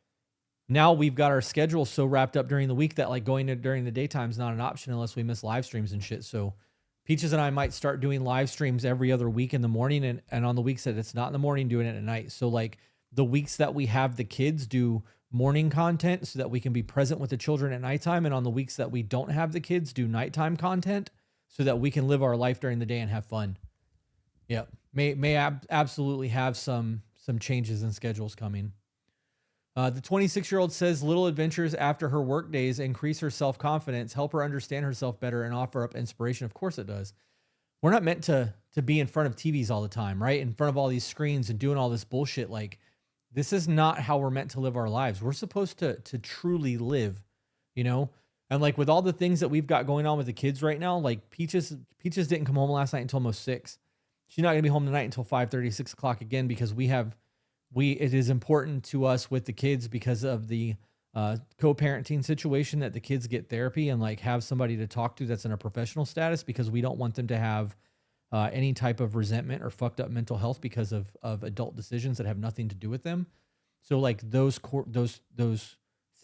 now we've got our schedule so wrapped up during the week that like going during the daytime is not an option unless we miss live streams and shit. So Peaches and I might start doing live streams every other week in the morning, and on the weeks that it's not in the morning, doing it at night. So like the weeks that we have the kids do morning content so that we can be present with the children at nighttime. And on the weeks that we don't have the kids, do nighttime content so that we can live our life during the day and have fun. Yep. Absolutely have some changes in schedules coming. The 26-year-old says little adventures after her work days increase her self-confidence, help her understand herself better, and offer up inspiration. Of course it does. We're not meant to be in front of TVs all the time, right? In front of all these screens and doing all this bullshit. Like, this is not how we're meant to live our lives. We're supposed to truly live, And like with all the things that we've got going on with the kids right now, like Peaches didn't come home last night until almost 6. She's not gonna be home tonight until 5:30, 6 o'clock again, because it is important to us with the kids because of the co-parenting situation that the kids get therapy and like have somebody to talk to that's in a professional status, because we don't want them to have any type of resentment or fucked up mental health because of adult decisions that have nothing to do with them. So like those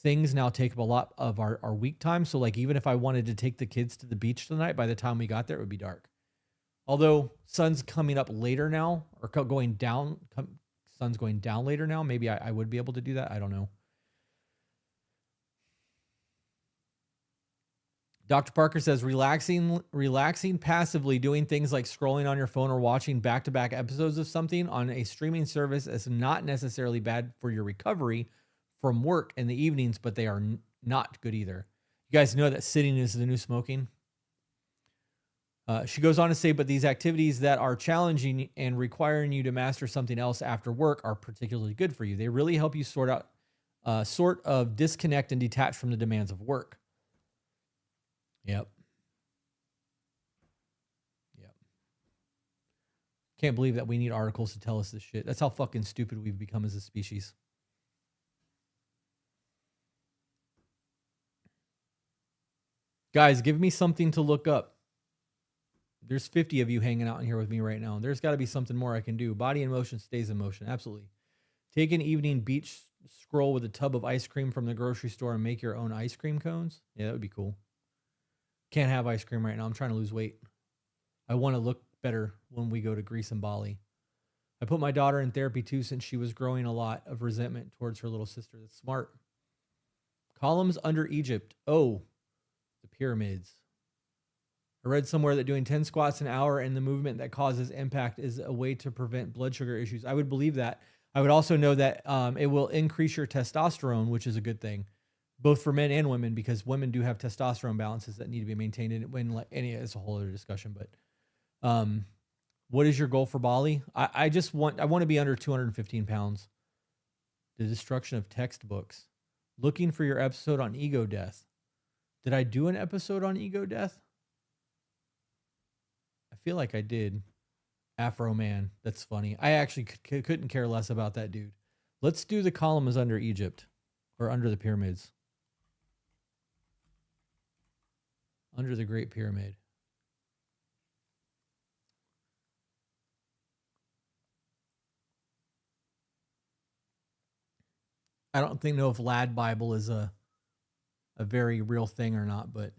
things now take up a lot of our week time. So like even if I wanted to take the kids to the beach tonight, by the time we got there, it would be dark. Although sun's coming up later now, or going down. Sun's going down later now. Maybe I would be able to do that. I don't know. Dr. Parker says relaxing passively, doing things like scrolling on your phone or watching back-to-back episodes of something on a streaming service is not necessarily bad for your recovery from work in the evenings, but they are not good either. You guys know that sitting is the new smoking. She goes on to say, but these activities that are challenging and requiring you to master something else after work are particularly good for you. They really help you sort of disconnect and detach from the demands of work. Yep. Can't believe that we need articles to tell us this shit. That's how fucking stupid we've become as a species. Guys, give me something to look up. There's 50 of you hanging out in here with me right now. There's got to be something more I can do. Body in motion stays in motion. Absolutely. Take an evening beach scroll with a tub of ice cream from the grocery store and make your own ice cream cones. Yeah, that would be cool. Can't have ice cream right now. I'm trying to lose weight. I want to look better when we go to Greece and Bali. I put my daughter in therapy too, since she was growing a lot of resentment towards her little sister. That's smart. Columns under Egypt. Oh, the pyramids. I read somewhere that doing 10 squats an hour and the movement that causes impact is a way to prevent blood sugar issues. I would believe that. I would also know that it will increase your testosterone, which is a good thing, both for men and women, because women do have testosterone balances that need to be maintained. And when like any, it's a whole other discussion. But what is your goal for Bali? I want to be under 215 pounds. The destruction of textbooks. Looking for your episode on ego death. Did I do an episode on ego death? I feel like I did. Afro Man. That's funny. I actually couldn't care less about that dude. Let's do the columns under Egypt or under the pyramids. Under the Great Pyramid. I don't know if Lad Bible is a very real thing or not, but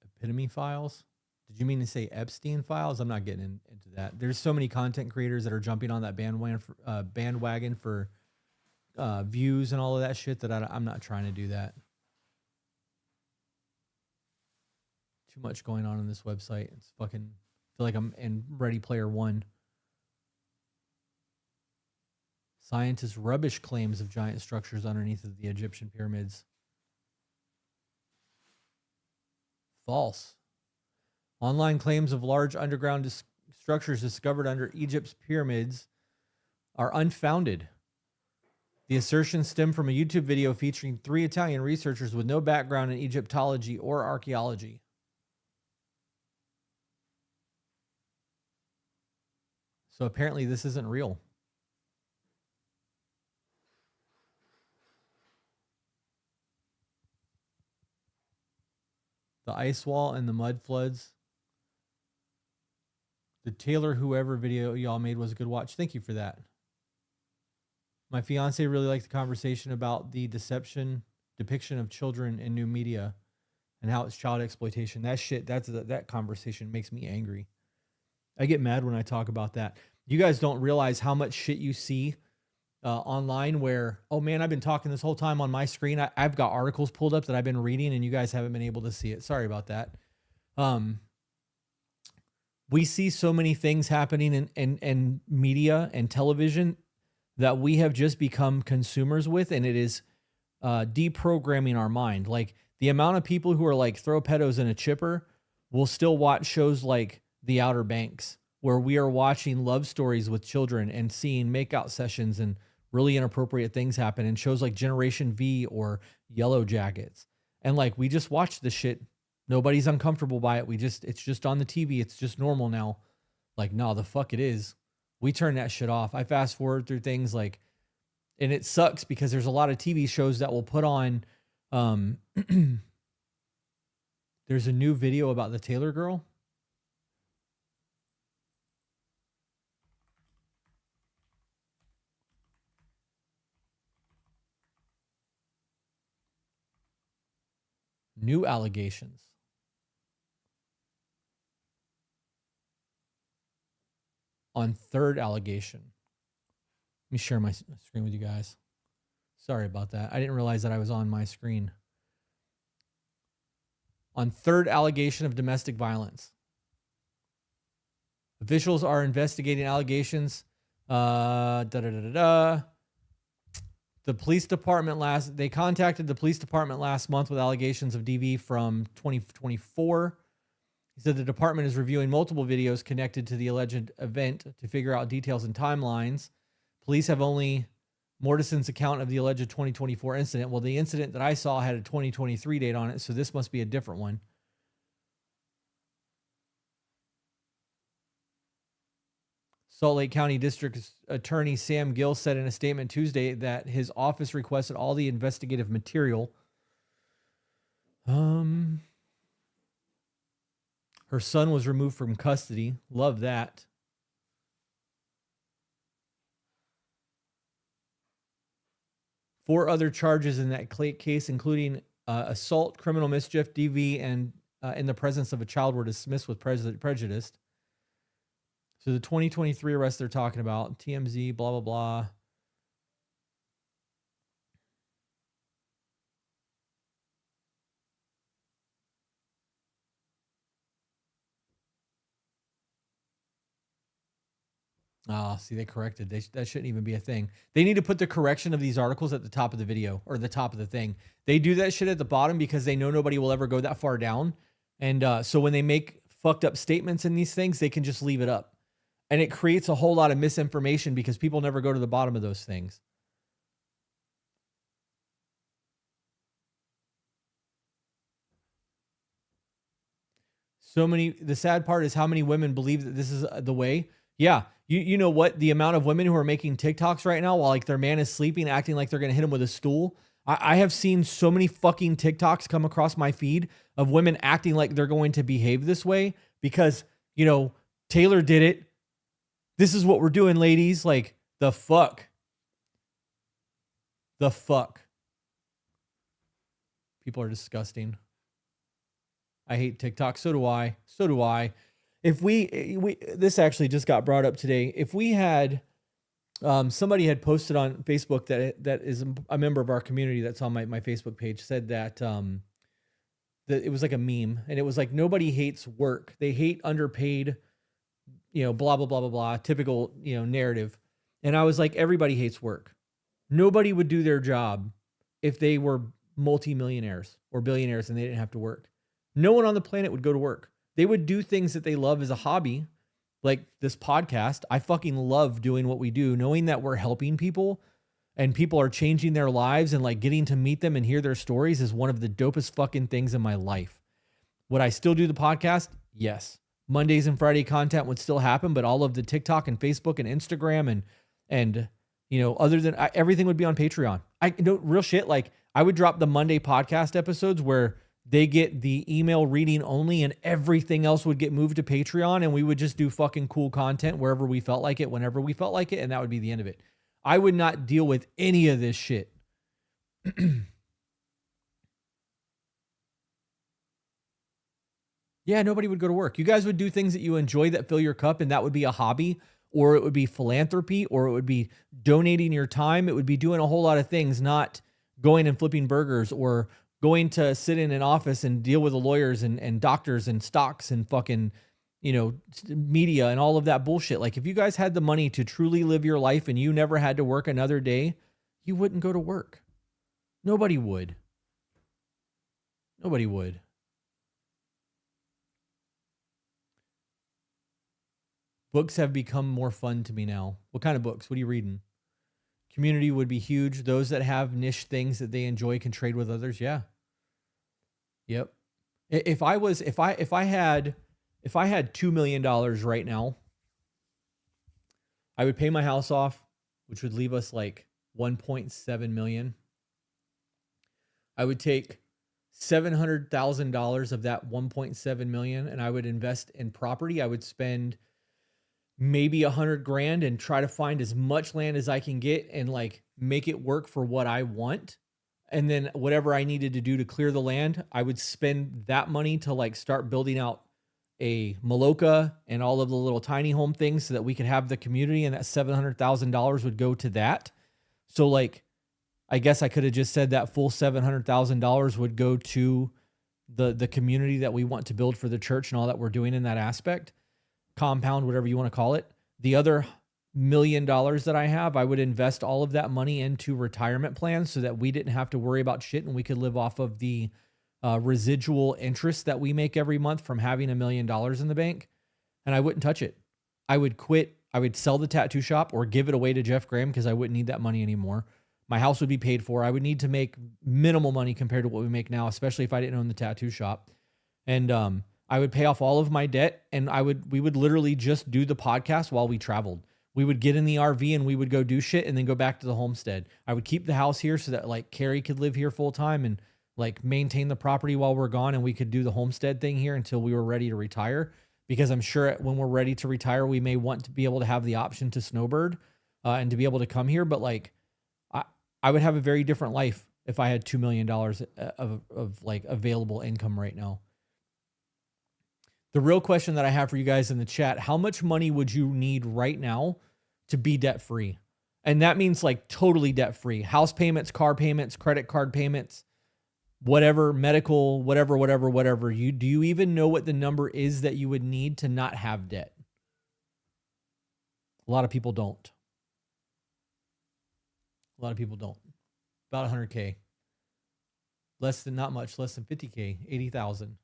Epitome Files? Did you mean to say Epstein Files? I'm not getting into that. There's so many content creators that are jumping on that bandwagon for views and all of that shit that I'm not trying to do that. Too much going on this website. It's fucking, I feel like I'm in Ready Player One. Scientists rubbish claims of giant structures underneath of the Egyptian pyramids. False. Online claims of large underground structures discovered under Egypt's pyramids are unfounded. The assertions stem from a YouTube video featuring 3 Italian researchers with no background in Egyptology or archaeology. So apparently this isn't real. The ice wall and the mud floods. The Taylor Whoever video y'all made was a good watch. Thank you for that. My fiance really liked the conversation about the depiction of children in new media and how it's child exploitation. That shit, that conversation makes me angry. I get mad when I talk about that. You guys don't realize how much shit you see online where, oh man, I've been talking this whole time on my screen. I've got articles pulled up that I've been reading and you guys haven't been able to see it. Sorry about that. We see so many things happening in media and television that we have just become consumers with, and it is deprogramming our mind. Like the amount of people who are like throw pedos in a chipper will still watch shows like The Outer Banks, where we are watching love stories with children and seeing makeout sessions and really inappropriate things happen, and shows like Generation V or Yellow Jackets. And like, we just watch this shit. Nobody's uncomfortable by it. It's just on the TV. It's just normal now. Like, no, the fuck it is. We turn that shit off. I fast forward through things like, and it sucks because there's a lot of TV shows that will put on, there's a new video about the Taylor girl. New allegations. On third allegation. Let me share my screen with you guys. Sorry about that. I didn't realize that I was on my screen. On third allegation of domestic violence. Officials are investigating allegations. The police department they contacted the police department last month with allegations of DV from 2024. He said the department is reviewing multiple videos connected to the alleged event to figure out details and timelines. Police have only Mortison's account of the alleged 2024 incident. Well, the incident that I saw had a 2023 date on it, so this must be a different one. Salt Lake County District Attorney Sam Gill said in a statement Tuesday that his office requested all the investigative material. Her son was removed from custody. Love that. Four other charges in that case, including assault, criminal mischief, DV, and in the presence of a child, were dismissed with prejudice. So the 2023 arrest they're talking about, TMZ, blah, blah, blah. Ah, see, they corrected. That shouldn't even be a thing. They need to put the correction of these articles at the top of the video or the top of the thing. They do that shit at the bottom because they know nobody will ever go that far down. And so when they make fucked up statements in these things, they can just leave it up. And it creates a whole lot of misinformation because people never go to the bottom of those things. The sad part is how many women believe that this is the way. Yeah. You know what? The amount of women who are making TikToks right now while like their man is sleeping, acting like they're going to hit him with a stool. I have seen so many fucking TikToks come across my feed of women acting like they're going to behave this way because, you know, Taylor did it. This is what we're doing, ladies. Like, the fuck. The fuck. People are disgusting. I hate TikTok. So do I. So do I. If we this actually just got brought up today. If we had somebody had posted on Facebook that is a member of our community that's on my Facebook page said that that it was like a meme and it was like nobody hates work. They hate underpaid, you know, blah blah blah blah blah, typical, you know, narrative. And I was like, everybody hates work. Nobody would do their job if they were multimillionaires or billionaires and they didn't have to work. No one on the planet would go to work. They would do things that they love as a hobby, like this podcast. I fucking love doing what we do, knowing that we're helping people and people are changing their lives and like getting to meet them and hear their stories is one of the dopest fucking things in my life. Would I still do the podcast? Yes. Mondays and Friday content would still happen, but all of the TikTok and Facebook and Instagram and you know, other than everything would be on Patreon. I know real shit. Like I would drop the Monday podcast episodes where they get the email reading only and everything else would get moved to Patreon and we would just do fucking cool content wherever we felt like it, whenever we felt like it. And that would be the end of it. I would not deal with any of this shit. Yeah, nobody would go to work. You guys would do things that you enjoy that fill your cup and that would be a hobby or it would be philanthropy or it would be donating your time. It would be doing a whole lot of things, not going and flipping burgers or going to sit in an office and deal with the lawyers and doctors and stocks and fucking, you know, media and all of that bullshit. Like if you guys had the money to truly live your life and you never had to work another day, you wouldn't go to work. Nobody would. Nobody would. Books have become more fun to me now. What kind of books? What are you reading? Community would be huge. Those that have niche things that they enjoy can trade with others. Yeah. Yep. If I had $2 million right now, I would pay my house off, which would leave us like 1.7 million. I would take $700,000 of that 1.7 million and I would invest in property. I would spend maybe $100,000 and try to find as much land as I can get and like make it work for what I want. And then whatever I needed to do to clear the land, I would spend that money to like start building out a Maloka and all of the little tiny home things so that we could have the community, and that $700,000 would go to that. So like, I guess I could have just said that full $700,000 would go to the community that we want to build for the church and all that we're doing in that aspect. Compound, whatever you want to call it. The other $1 million that I have, I would invest all of that money into retirement plans so that we didn't have to worry about shit and we could live off of the residual interest that we make every month from having $1 million in the bank. And I wouldn't touch it. I would quit. I would sell the tattoo shop or give it away to Jeff Graham because I wouldn't need that money anymore. My house would be paid for. I would need to make minimal money compared to what we make now, especially if I didn't own the tattoo shop. And I would pay off all of my debt and we would literally just do the podcast while we traveled. We would get in the RV and we would go do shit and then go back to the homestead. I would keep the house here so that like Carrie could live here full time and like maintain the property while we're gone. And we could do the homestead thing here until we were ready to retire, because I'm sure when we're ready to retire, we may want to be able to have the option to snowbird and to be able to come here. But like, I would have a very different life if I had $2 million of like available income right now. The real question that I have for you guys in the chat, how much money would you need right now to be debt free? And that means like totally debt free. House payments, car payments, credit card payments, whatever, medical, whatever. Do you even know what the number is that you would need to not have debt? A lot of people don't. A lot of people don't. About 100K. Not much, less than 50K, 80,000.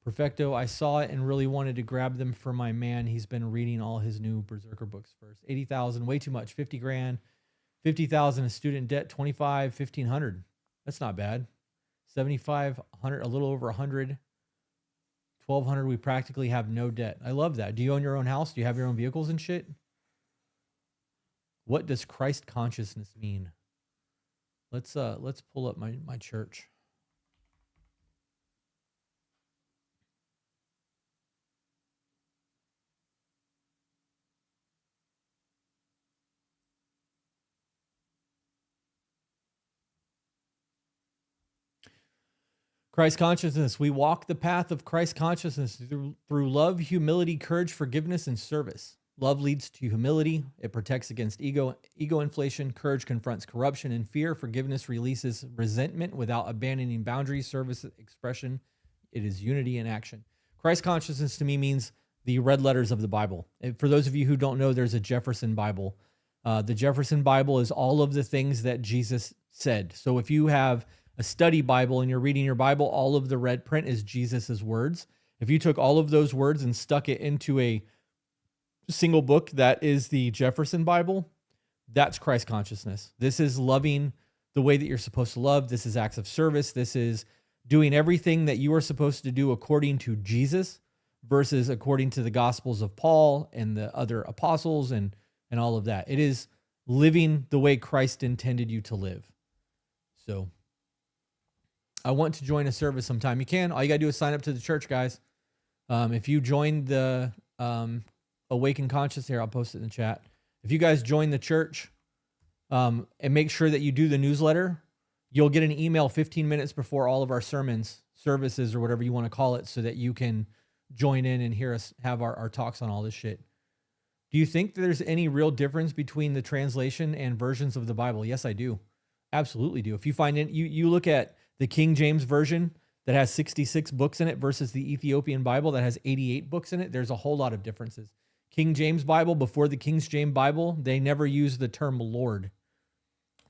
Perfecto, I saw it and really wanted to grab them for my man. He's been reading all his new Berserker books first. 80,000, way too much. 50 grand, 50,000 in student debt, 25, 1,500. That's not bad. 75, 100, a little over 100. 1,200, we practically have no debt. I love that. Do you own your own house? Do you have your own vehicles and shit? What does Christ consciousness mean? Let's pull up my church. Christ consciousness. We walk the path of Christ consciousness through love, humility, courage, forgiveness, and service. Love leads to humility. It protects against ego inflation. Courage confronts corruption and fear. Forgiveness releases resentment without abandoning boundaries, service, expression. It is unity in action. Christ consciousness to me means the red letters of the Bible. And for those of you who don't know, there's a Jefferson Bible. The Jefferson Bible is all of the things that Jesus said. So if you have a study Bible and you're reading your Bible, all of the red print is Jesus's words. If you took all of those words and stuck it into a single book that is the Jefferson Bible, that's Christ consciousness. This is loving the way that you're supposed to love. This is acts of service. This is doing everything that you are supposed to do according to Jesus versus according to the Gospels of Paul and the other apostles and all of that. It is living the way Christ intended you to live. So I want to join a service sometime. You can. All you got to do is sign up to the church, guys. If you join the Awaken Conscious here, I'll post it in the chat. If you guys join the church and make sure that you do the newsletter, you'll get an email 15 minutes before all of our sermons, services, or whatever you want to call it, so that you can join in and hear us have our talks on all this shit. Do you think there's any real difference between the translation and versions of the Bible? Yes, I do. Absolutely do. If you find it, you look at the King James Version that has 66 books in it versus the Ethiopian Bible that has 88 books in it, there's a whole lot of differences. King James Bible, before the King James Bible, they never used the term Lord,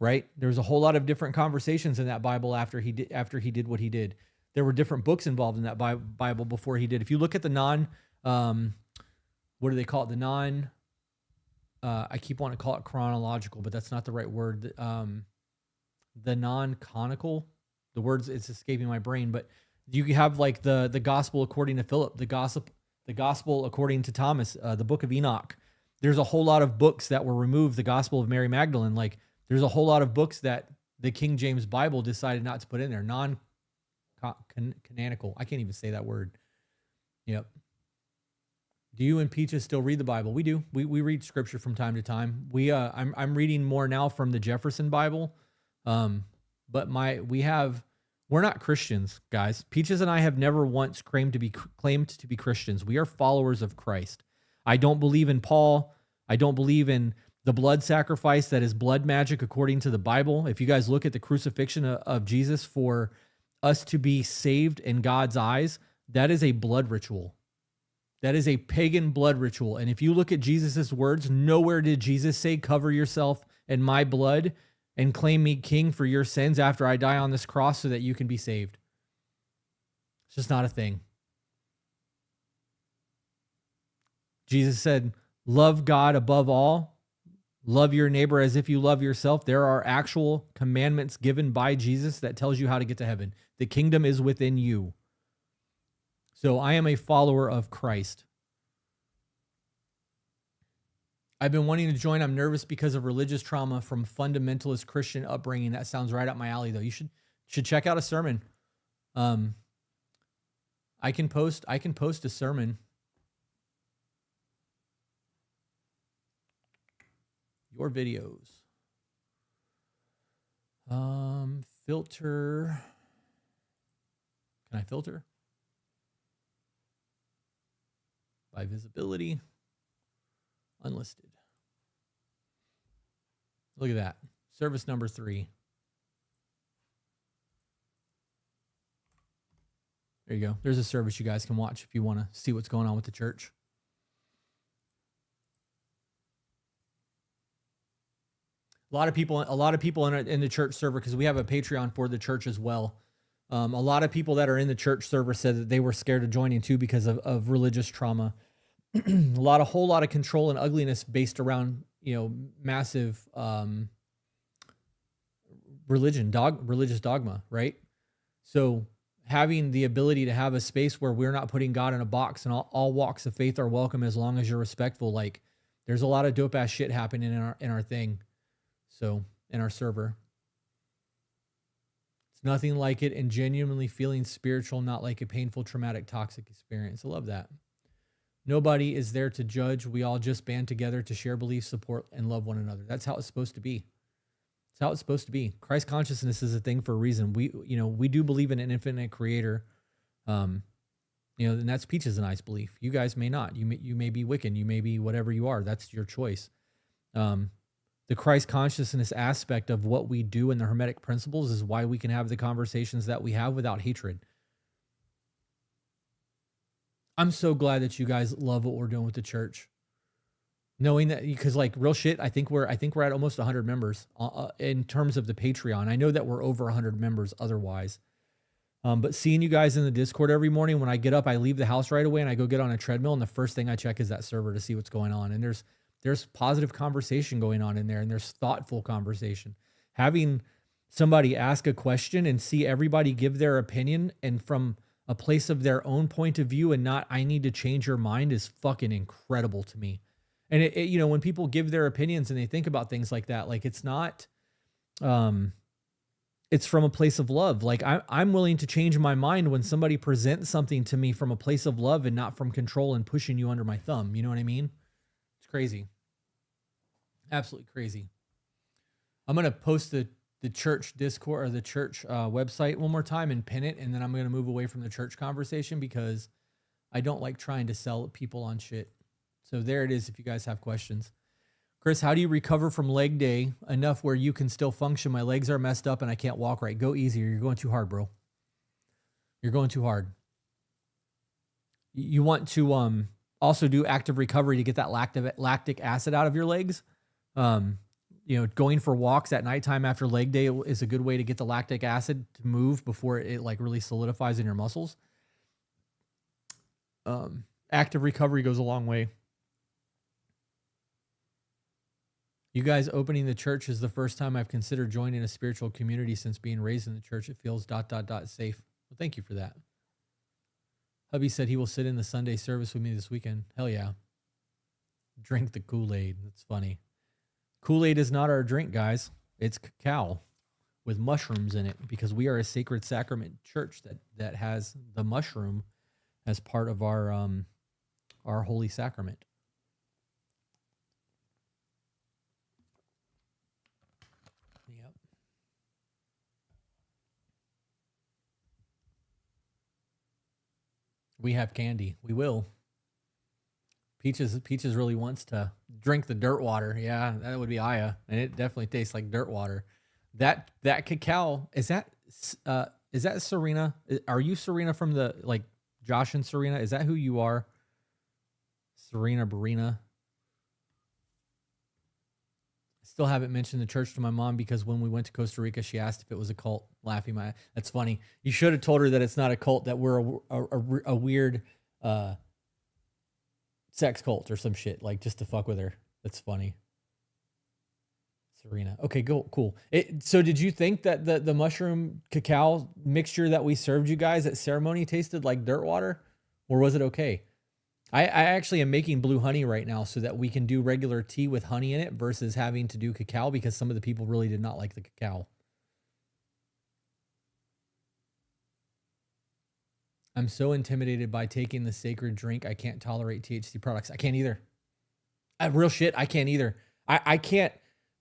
right? There's a whole lot of different conversations in that Bible after he did what he did. There were different books involved in that Bible before he did. If you look at the what do they call it? I keep wanting to call it chronological, but that's not the right word. The non-canonical. The words, it's escaping my brain, but you have like the gospel according to Philip, the gospel according to Thomas, the book of Enoch. There's a whole lot of books that were removed. The gospel of Mary Magdalene, like there's a whole lot of books that the King James Bible decided not to put in there. Non-canonical. I can't even say that word. Yep. Do you and Peaches still read the Bible? We do. We read scripture from time to time. I'm reading more now from the Jefferson Bible. But we're not Christians, guys. Peaches and I have never once claimed to be Christians. We are followers of Christ. I don't believe in Paul. I don't believe in the blood sacrifice that is blood magic according to the Bible. If you guys look at the crucifixion of Jesus for us to be saved in God's eyes, that is a blood ritual. That is a pagan blood ritual. And if you look at Jesus's words, nowhere did Jesus say, cover yourself in my blood and claim me king for your sins after I die on this cross so that you can be saved. It's just not a thing. Jesus said, love God above all. Love your neighbor as if you love yourself. There are actual commandments given by Jesus that tells you how to get to heaven. The kingdom is within you. So I am a follower of Christ. I've been wanting to join. I'm nervous because of religious trauma from fundamentalist Christian upbringing. That sounds right up my alley, though. You should check out a sermon. I can post a sermon. Your videos. Filter. Can I filter? By visibility, unlisted. Look at that. Service number 3. There you go. There's a service you guys can watch if you want to see what's going on with the church. A lot of people in the church server, because we have a Patreon for the church as well. A lot of people that are in the church server said that they were scared of joining too because of religious trauma. A whole lot of control and ugliness based around, massive religious dogma, right? So having the ability to have a space where we're not putting God in a box and all walks of faith are welcome as long as you're respectful. Like, there's a lot of dope ass shit happening in our thing. So in our server, it's nothing like it, and genuinely feeling spiritual, not like a painful, traumatic, toxic experience. I love that. Nobody is there to judge. We all just band together to share beliefs, support, and love one another. That's how it's supposed to be. It's how it's supposed to be. Christ consciousness is a thing for a reason. We do believe in an infinite creator. And that's Peach's and I's belief. You guys may not. You may be Wiccan. You may be whatever you are. That's your choice. The Christ consciousness aspect of what we do in the Hermetic principles is why we can have the conversations that we have without hatred. I'm so glad that you guys love what we're doing with the church. Knowing that, because like real shit, I think we're at almost 100 members in terms of the Patreon. I know that we're over 100 members otherwise. But seeing you guys in the Discord every morning, when I get up, I leave the house right away and I go get on a treadmill, and the first thing I check is that server to see what's going on. And there's positive conversation going on in there, and there's thoughtful conversation. Having somebody ask a question and see everybody give their opinion and from a place of their own point of view and not, I need to change your mind, is fucking incredible to me. And when people give their opinions and they think about things like that, like it's not, it's from a place of love. Like I'm willing to change my mind when somebody presents something to me from a place of love and not from control and pushing you under my thumb. You know what I mean? It's crazy. Absolutely crazy. I'm going to post the church Discord or the church website one more time and pin it. And then I'm going to move away from the church conversation because I don't like trying to sell people on shit. So there it is if you guys have questions. Chris, how do you recover from leg day enough where you can still function? My legs are messed up and I can't walk right. Go easier. You're going too hard, bro. You're going too hard. You want to also do active recovery to get that lactic acid out of your legs. Going for walks at nighttime after leg day is a good way to get the lactic acid to move before it like really solidifies in your muscles. Active recovery goes a long way. You guys opening the church is the first time I've considered joining a spiritual community since being raised in the church. It feels ... safe. Well, thank you for that. Hubby said he will sit in the Sunday service with me this weekend. Hell yeah. Drink the Kool-Aid. That's funny. Kool-Aid is not our drink, guys. It's cacao with mushrooms in it because we are a sacred sacrament church that has the mushroom as part of our holy sacrament. Yep. We have candy. We will. Peaches really wants to drink the dirt water. Yeah, that would be Aya, and it definitely tastes like dirt water. That cacao, is that Serena? Are you Serena from the like Josh and Serena? Is that who you are? Serena Barina. I still haven't mentioned the church to my mom because when we went to Costa Rica, she asked if it was a cult. Laughing that's funny. You should have told her that it's not a cult, that we're a weird sex cult or some shit, like just to fuck with her. That's funny. Serena. Okay, cool. So did you think that the mushroom cacao mixture that we served you guys at ceremony tasted like dirt water, or was it okay? I actually am making blue honey right now so that we can do regular tea with honey in it versus having to do cacao because some of the people really did not like the cacao. I'm so intimidated by taking the sacred drink. I can't tolerate THC products. I can't either. Real shit. I can't either. I can't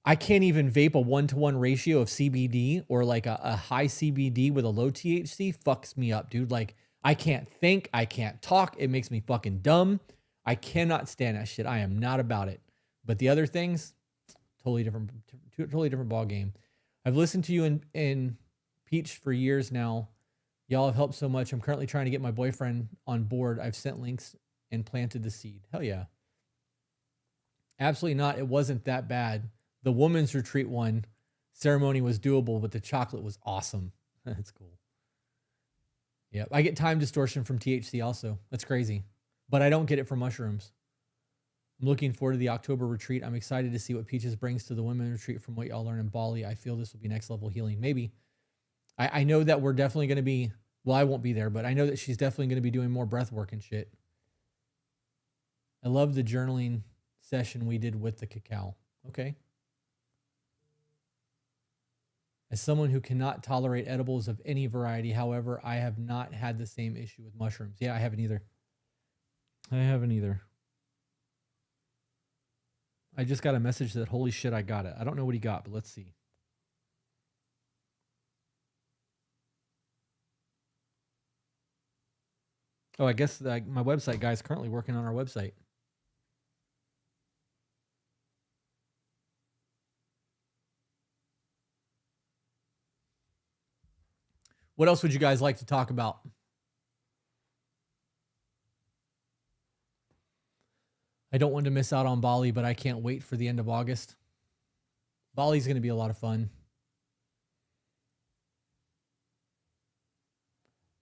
even vape a 1-to-1 ratio of CBD or like a high CBD with a low THC. Fucks me up, dude. Like I can't think. I can't talk. It makes me fucking dumb. I cannot stand that shit. I am not about it. But the other things, totally different ball game. I've listened to you in Peach for years now. Y'all have helped so much. I'm currently trying to get my boyfriend on board. I've sent links and planted the seed. Hell yeah. Absolutely not. It wasn't that bad. The woman's retreat one ceremony was doable, but the chocolate was awesome. That's cool. Yeah, I get time distortion from THC also. That's crazy. But I don't get it from mushrooms. I'm looking forward to the October retreat. I'm excited to see what Peaches brings to the women retreat from what y'all learn in Bali. I feel this will be next level healing. Maybe. I know that we're definitely going to be, well, I won't be there, but I know that she's definitely going to be doing more breath work and shit. I love the journaling session we did with the cacao. Okay. As someone who cannot tolerate edibles of any variety, however, I have not had the same issue with mushrooms. Yeah, I haven't either. I just got a message that, holy shit, I got it. I don't know what he got, but let's see. Oh, I guess my website guy is currently working on our website. What else would you guys like to talk about? I don't want to miss out on Bali, but I can't wait for the end of August. Bali's going to be a lot of fun.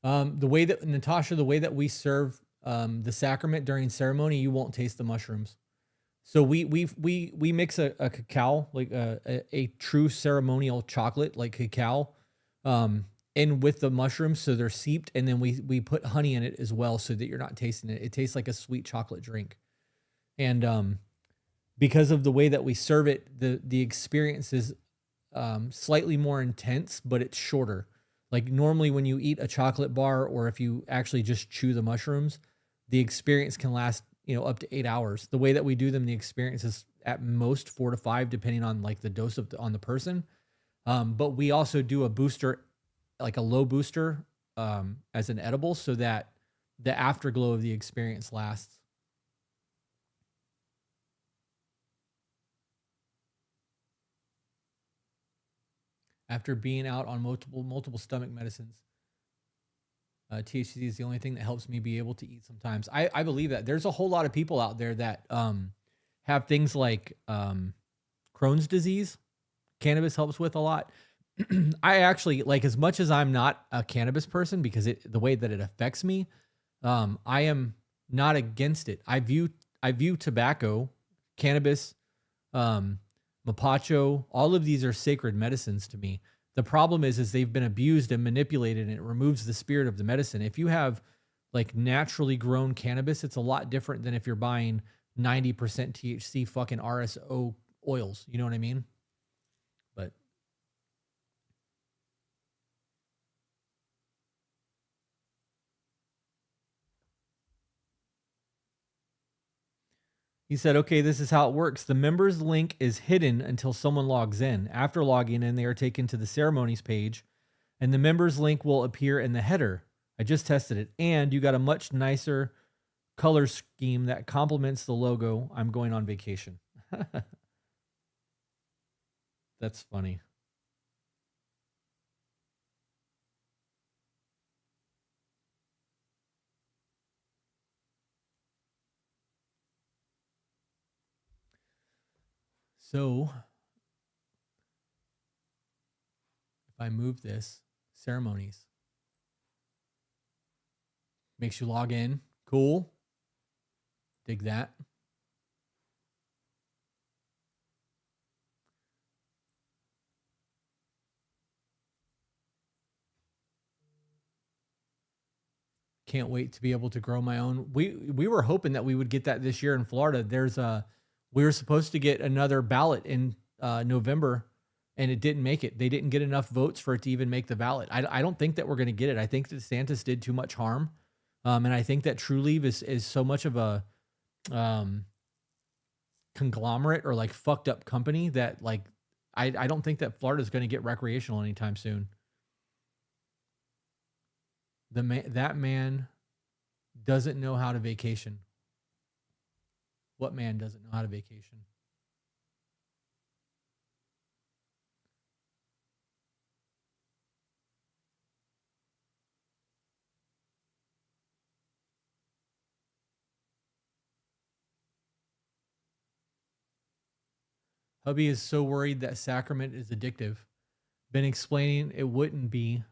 The way that, Natasha, the way that we serve the sacrament during ceremony, you won't taste the mushrooms. So we mix a cacao, like a true ceremonial chocolate, like cacao, in with the mushrooms, so they're seeped, and then we put honey in it as well, so that you're not tasting it. It tastes like a sweet chocolate drink, and because of the way that we serve it, the experience is slightly more intense, but it's shorter. Like normally when you eat a chocolate bar, or if you actually just chew the mushrooms, the experience can last, up to 8 hours. The way that we do them, the experience is at most 4 to 5, depending on like the dose on the person. But we also do a booster, like a low booster, as an edible, so that the afterglow of the experience lasts. After being out on multiple stomach medicines, THC is the only thing that helps me be able to eat sometimes. I believe that there's a whole lot of people out there that have things like Crohn's disease. Cannabis helps with a lot. I actually, like, as much as I'm not a cannabis person, because the way that it affects me, I am not against it. I view tobacco, cannabis, mapacho, all of these are sacred medicines to me. The problem is they've been abused and manipulated, and it removes the spirit of the medicine. If you have like naturally grown cannabis, it's a lot different than if you're buying 90% THC fucking RSO oils. You know what I mean? But he said, okay, this is how it works. The members link is hidden until someone logs in. After logging in, they are taken to the ceremonies page, and the members link will appear in the header. I just tested it, and you got a much nicer color scheme that complements the logo. I'm going on vacation. That's funny. So if I move this, ceremonies, makes you log in. Cool. Dig that. Can't wait to be able to grow my own. We were hoping that we would get that this year in Florida. We were supposed to get another ballot in November, and it didn't make it. They didn't get enough votes for it to even make the ballot. I don't think that we're going to get it. I think that DeSantis did too much harm. And I think that Trulieve is so much of a conglomerate or like fucked up company that like I don't think that Florida is going to get recreational anytime soon. That man doesn't know how to vacation. What man doesn't know how to vacation? Hubby is so worried that sacrament is addictive. Been explaining it wouldn't be,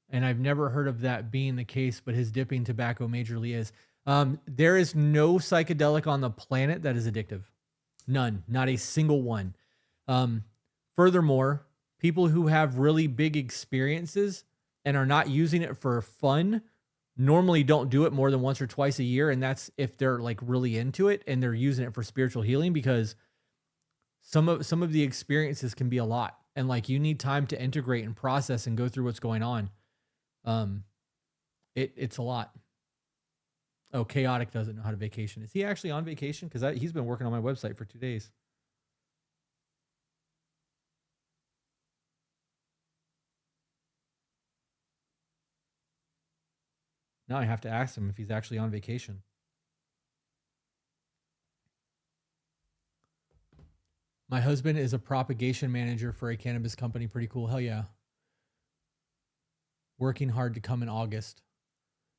and I've never heard of that being the case, but his dipping tobacco majorly is. There is no psychedelic on the planet that is addictive. None, not a single one. Furthermore, people who have really big experiences and are not using it for fun normally don't do it more than once or twice a year. And that's if they're like really into it and they're using it for spiritual healing, because some of the experiences can be a lot. And like you need time to integrate and process and go through what's going on. It's a lot. Oh, Chaotic doesn't know how to vacation. Is he actually on vacation? Because he's been working on my website for 2 days. Now I have to ask him if he's actually on vacation. My husband is a propagation manager for a cannabis company. Pretty cool. Hell yeah. Working hard to come in August.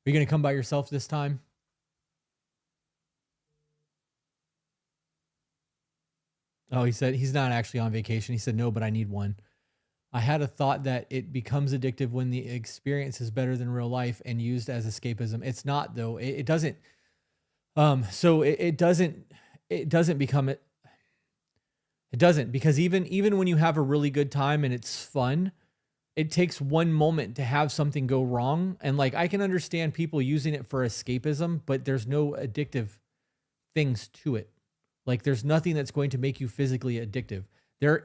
Are you going to come by yourself this time? Oh, he said he's not actually on vacation. He said, no, but I need one. I had a thought that it becomes addictive when the experience is better than real life and used as escapism. It's not, though. It doesn't. So it doesn't become it. It doesn't, because even when you have a really good time and it's fun, it takes one moment to have something go wrong. And like, I can understand people using it for escapism, but there's no addictive things to it. Like there's nothing that's going to make you physically addictive.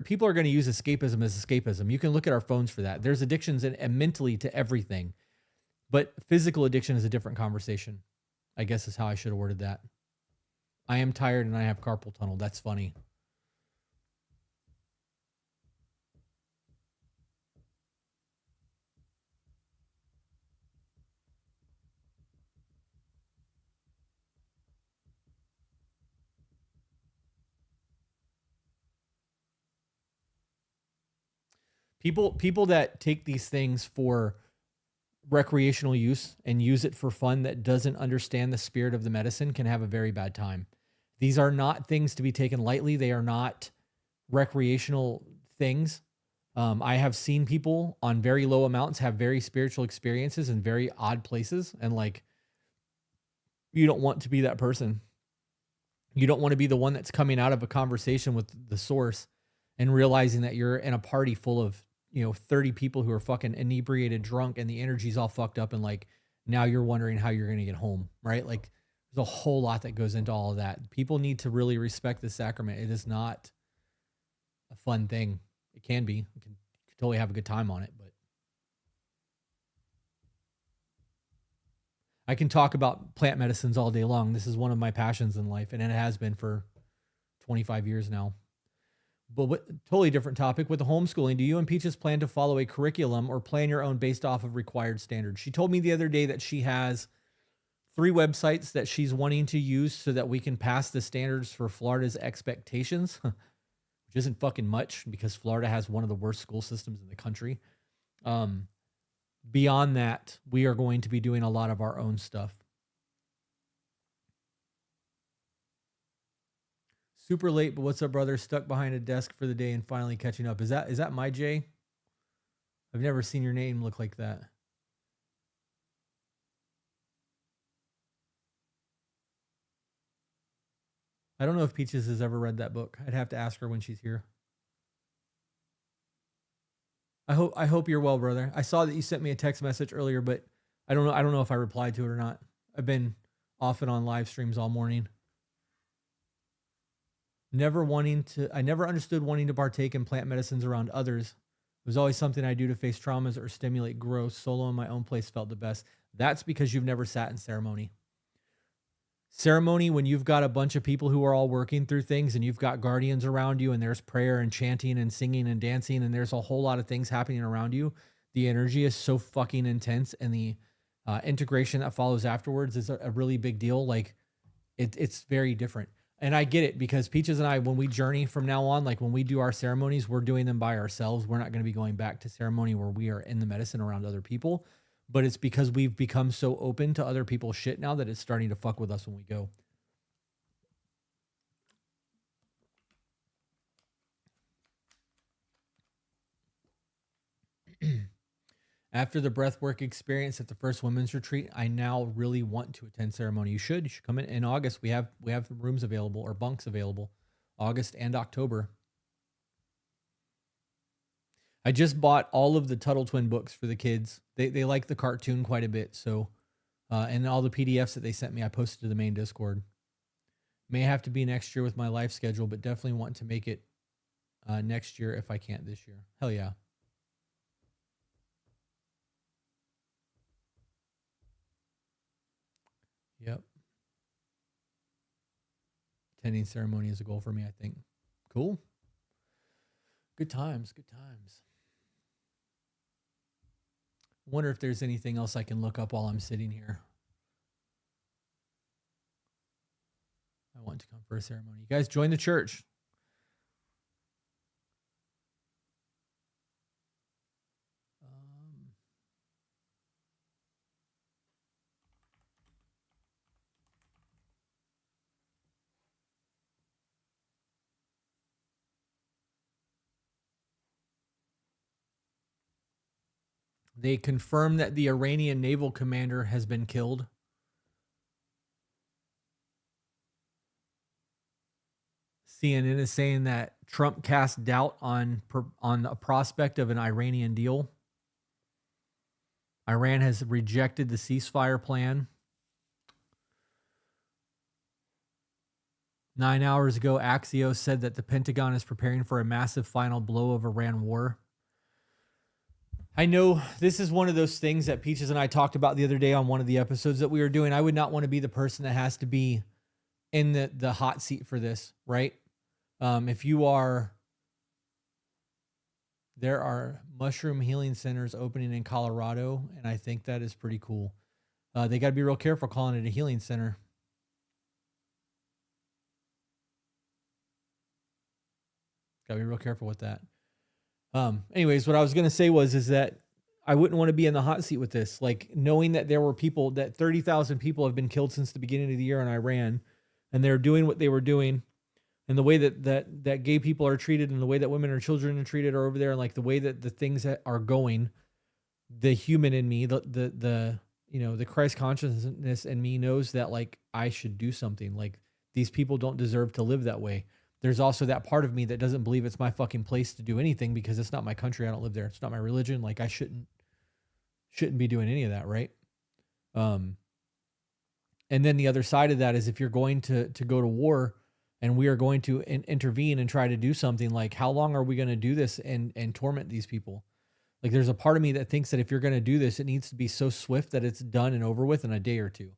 People are going to use escapism as escapism. You can look at our phones for that. There's addictions and mentally to everything, but physical addiction is a different conversation, I guess is how I should have worded that. I am tired and I have carpal tunnel. That's funny. People that take these things for recreational use and use it for fun that doesn't understand the spirit of the medicine can have a very bad time. These are not things to be taken lightly. They are not recreational things. I have seen people on very low amounts have very spiritual experiences in very odd places. And like, you don't want to be that person. You don't want to be the one that's coming out of a conversation with the source and realizing that you're in a party full of, 30 people who are fucking inebriated, drunk, and the energy's all fucked up. And like, now you're wondering how you're going to get home, right? Like there's a whole lot that goes into all of that. People need to really respect the sacrament. It is not a fun thing. It can be. You can totally have a good time on it, but I can talk about plant medicines all day long. This is one of my passions in life, and it has been for 25 years now. But totally different topic with the homeschooling. Do you and Peaches plan to follow a curriculum or plan your own based off of required standards? She told me the other day that she has 3 websites that she's wanting to use so that we can pass the standards for Florida's expectations, which isn't fucking much because Florida has one of the worst school systems in the country. Beyond that, we are going to be doing a lot of our own stuff. Super late, but what's up, brother? Stuck behind a desk for the day and finally catching up. Is that my Jay? I've never seen your name look like that. I don't know if Peaches has ever read that book. I'd have to ask her when she's here. I hope you're well, brother. I saw that you sent me a text message earlier, but I don't know if I replied to it or not. I've been off and on live streams all morning. I never understood wanting to partake in plant medicines around others. It was always something I do to face traumas or stimulate growth. Solo in my own place felt the best. That's because you've never sat in ceremony. Ceremony, when you've got a bunch of people who are all working through things and you've got guardians around you and there's prayer and chanting and singing and dancing and there's a whole lot of things happening around you, the energy is so fucking intense, and the integration that follows afterwards is a really big deal. Like it's very different. And I get it, because Peaches and I, when we journey from now on, like when we do our ceremonies, we're doing them by ourselves. We're not going to be going back to ceremony where we are in the medicine around other people. But it's because we've become so open to other people's shit now that it's starting to fuck with us when we go. After the breathwork experience at the first women's retreat, I now really want to attend ceremony. You should come in August. We have rooms available, or bunks available, August and October. I just bought all of the Tuttle Twin books for the kids. They like the cartoon quite a bit. So, and all the PDFs that they sent me, I posted to the main Discord. May have to be next year with my life schedule, but definitely want to make it next year if I can't this year. Hell yeah. Yep. Attending ceremony is a goal for me, I think. Cool. Good times, good times. Wonder if there's anything else I can look up while I'm sitting here. I want to come for a ceremony. You guys join the church. They confirm that the Iranian naval commander has been killed. CNN is saying that Trump cast doubt on a prospect of an Iranian deal. Iran has rejected the ceasefire plan. 9 hours ago, Axios said that the Pentagon is preparing for a massive final blow of Iran war. I know this is one of those things that Peaches and I talked about the other day on one of the episodes that we were doing. I would not want to be the person that has to be in the hot seat for this, right? If you are, there are mushroom healing centers opening in Colorado, and I think that is pretty cool. They got to be real careful calling it a healing center. Got to be real careful with that. Anyways, what I was going to say is that I wouldn't want to be in the hot seat with this. Like, knowing that there were people, that 30,000 people have been killed since the beginning of the year in Iran, and they're doing what they were doing, and the way that gay people are treated, and the way that women or children are treated are over there, and like the way that the things that are going, the human in me, the Christ consciousness in me knows that, like, I should do something. Like, these people don't deserve to live that way. There's also that part of me that doesn't believe it's my fucking place to do anything because it's not my country. I don't live there. It's not my religion. Like, I shouldn't be doing any of that, right? And then the other side of that is, if you're going to go to war and we are going to intervene and try to do something, like, how long are we going to do this and torment these people? Like, there's a part of me that thinks that if you're going to do this, it needs to be so swift that it's done and over with in a day or two.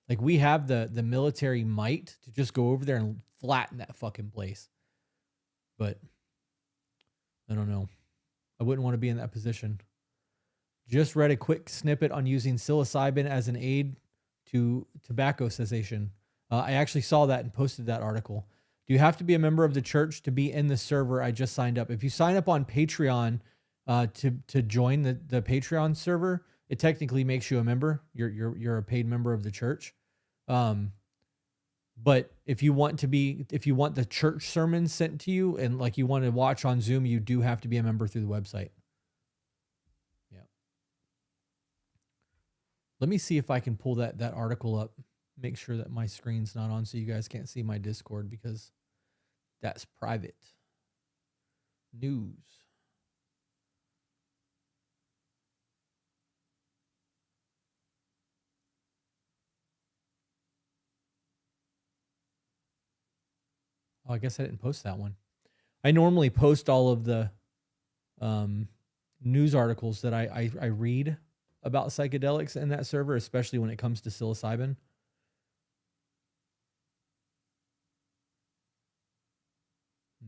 Like, we have the military might to just go over there and flatten that fucking place. But I don't know. I wouldn't want to be in that position. Just read a quick snippet on using psilocybin as an aid to tobacco cessation. I actually saw that and posted that article. Do you have to be a member of the church to be in the server? I just signed up. If you sign up on Patreon to join the Patreon server, it technically makes you a member. You're a paid member of the church. But if you want the church sermons sent to you and like you want to watch on Zoom, you do have to be a member through the website. Yeah. Let me see if I can pull that article up. Make sure that my screen's not on so you guys can't see my Discord, because that's private news. Oh, I guess I didn't post that one. I normally post all of the news articles that I read about psychedelics in that server, especially when it comes to psilocybin.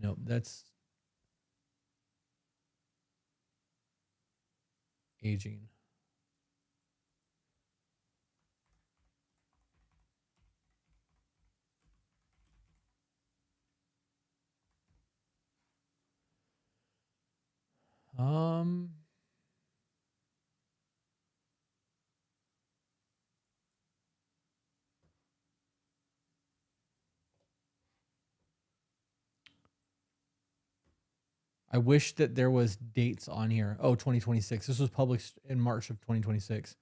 No, that's aging. I wish that there was dates on here. Oh, 2026. This was published in March of 2026.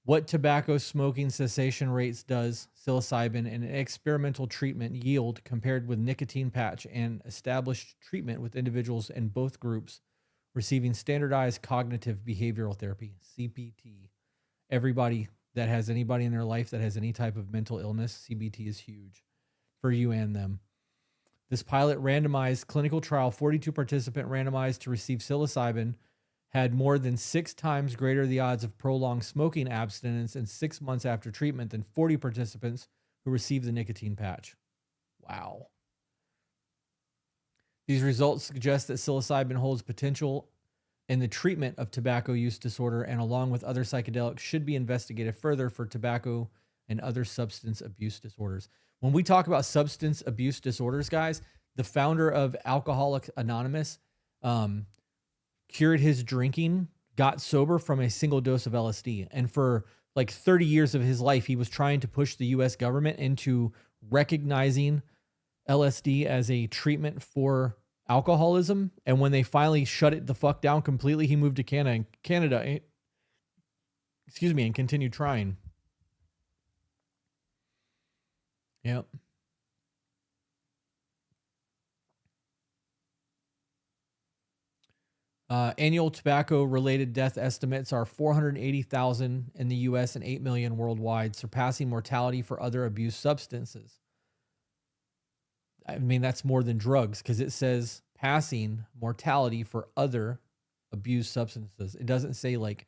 What tobacco smoking cessation rates does psilocybin and experimental treatment yield compared with nicotine patch and established treatment with individuals in both groups receiving standardized cognitive behavioral therapy, CBT? Everybody that has anybody in their life that has any type of mental illness, CBT is huge for you and them. This pilot randomized clinical trial, 42 participant randomized to receive psilocybin, had more than 6 times greater the odds of prolonged smoking abstinence in 6 months after treatment than 40 participants who received the nicotine patch. Wow. These results suggest that psilocybin holds potential in the treatment of tobacco use disorder and along with other psychedelics should be investigated further for tobacco and other substance abuse disorders. When we talk about substance abuse disorders, guys, the founder of Alcoholics Anonymous cured his drinking, got sober from a single dose of LSD. And for like 30 years of his life, he was trying to push the US government into recognizing LSD as a treatment for alcoholism. And when they finally shut it the fuck down completely, he moved to Canada, and continued trying. Yep. Annual tobacco-related death estimates are 480,000 in the U.S. and 8 million worldwide, surpassing mortality for other abuse substances. I mean, that's more than drugs because it says passing mortality for other abused substances. It doesn't say like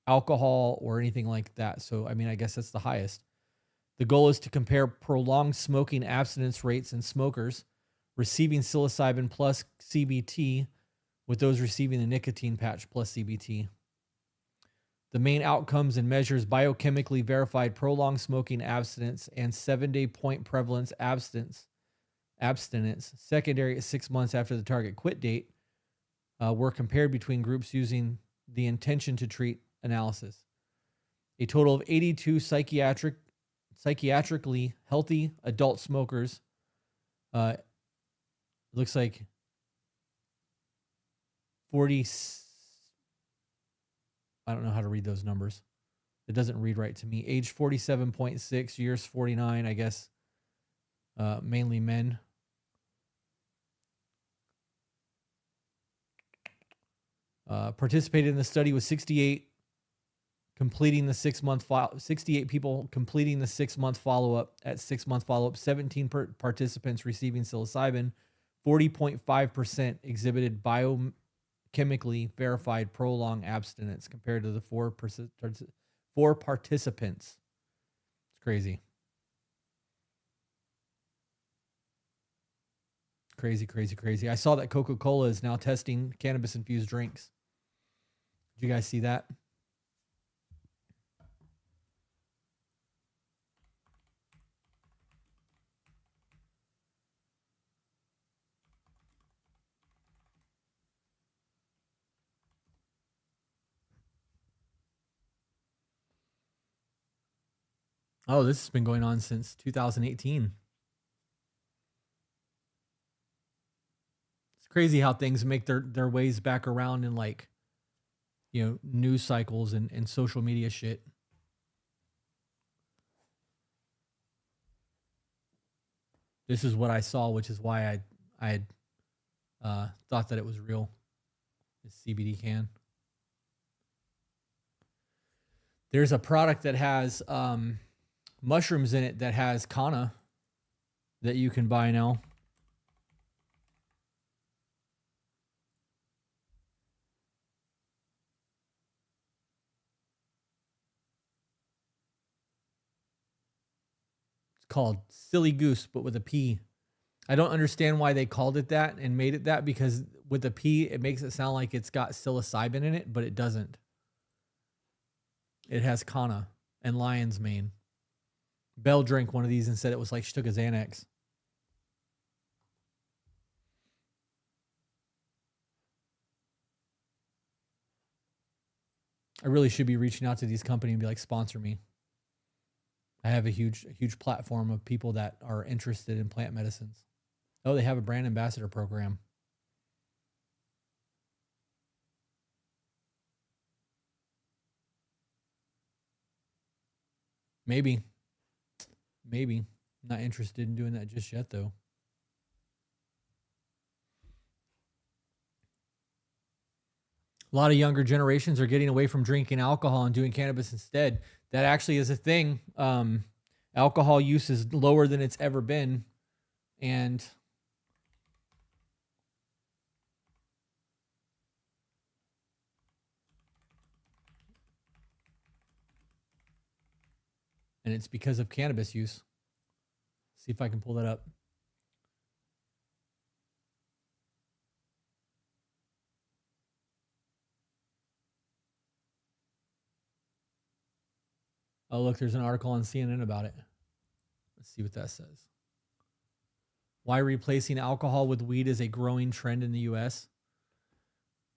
alcohol or anything like that. So, I mean, I guess that's the highest. The goal is to compare prolonged smoking abstinence rates in smokers receiving psilocybin plus CBT with those receiving the nicotine patch plus CBT. The main outcomes and measures biochemically verified prolonged smoking abstinence and 7-day point prevalence abstinence, secondary at 6 months after the target quit date, were compared between groups using the intention to treat analysis. A total of 82 psychiatrically healthy adult smokers, looks like 40, I don't know how to read those numbers. It doesn't read right to me. Age 47.6, years 49, I guess, mainly men. Participated in the study with 68 completing the 6-month 68 people completing the 6-month follow-up. At 6-month follow-up, 17 participants receiving psilocybin, 40.5% exhibited biochemically verified prolonged abstinence compared to the 4 participants. It's crazy. Crazy. I saw that Coca-Cola is now testing cannabis-infused drinks. Did you guys see that? Oh, this has been going on since 2018. It's crazy how things make their ways back around in like, you know, news cycles and social media shit. This is what I saw, which is why I had thought that it was real. This CBD can. There's a product that has mushrooms in it that has kanna that you can buy now. It's called Silly Goose, but with a P. I don't understand why they called it that and made it that, because with a P, it makes it sound like it's got psilocybin in it, but it doesn't. It has kanna and lion's mane. Belle drank one of these and said it was like she took a Xanax. I really should be reaching out to these companies and be like, sponsor me. I have a huge platform of people that are interested in plant medicines. Oh, they have a brand ambassador program. Maybe. Maybe. Not interested in doing that just yet, though. A lot of younger generations are getting away from drinking alcohol and doing cannabis instead. That actually is a thing. Alcohol use is lower than it's ever been. And it's because of cannabis use. See if I can pull that up. Oh, look, there's an article on CNN about it. Let's see what that says. Why replacing alcohol with weed is a growing trend in the U.S.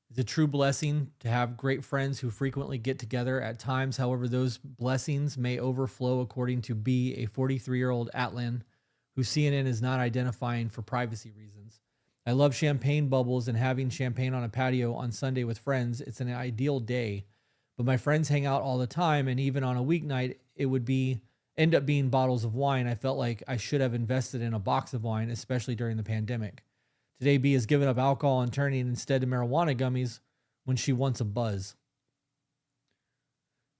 It's a true blessing to have great friends who frequently get together at times. However, those blessings may overflow, according to B, a 43-year-old Atlan, who CNN is not identifying for privacy reasons. I love champagne bubbles and having champagne on a patio on Sunday with friends. It's an ideal day. But my friends hang out all the time, and even on a weeknight, it would end up being bottles of wine. I felt like I should have invested in a box of wine, especially during the pandemic. Today, B has given up alcohol and turning instead to marijuana gummies when she wants a buzz.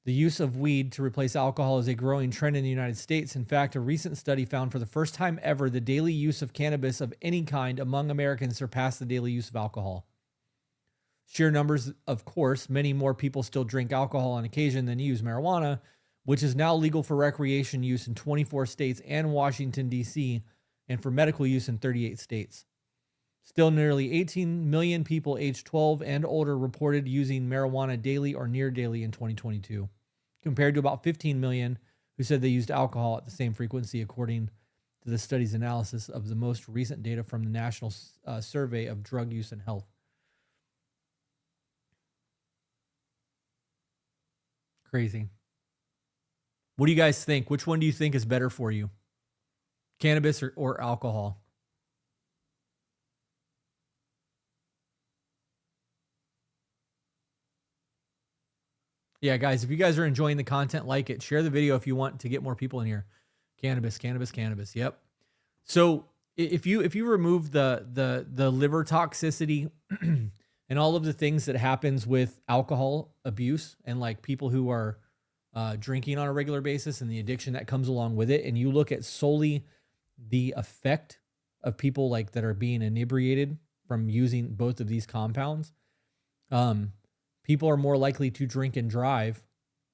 The use of weed to replace alcohol is a growing trend in the United States. In fact, a recent study found for the first time ever the daily use of cannabis of any kind among Americans surpassed the daily use of alcohol. Sheer numbers, of course, many more people still drink alcohol on occasion than use marijuana, which is now legal for recreation use in 24 states and Washington, D.C., and for medical use in 38 states. Still, nearly 18 million people aged 12 and older reported using marijuana daily or near daily in 2022, compared to about 15 million who said they used alcohol at the same frequency, according to the study's analysis of the most recent data from the National Survey of Drug Use and Health. Crazy. What do you guys think? Which one do you think is better for you? Cannabis or alcohol? Yeah, guys, if you guys are enjoying the content, like it. Share the video if you want to get more people in here. Cannabis, cannabis, cannabis. Yep. So if you remove the liver toxicity and all of the things that happens with alcohol abuse and like people who are drinking on a regular basis and the addiction that comes along with it, and you look at solely the effect of people like that are being inebriated from using both of these compounds, people are more likely to drink and drive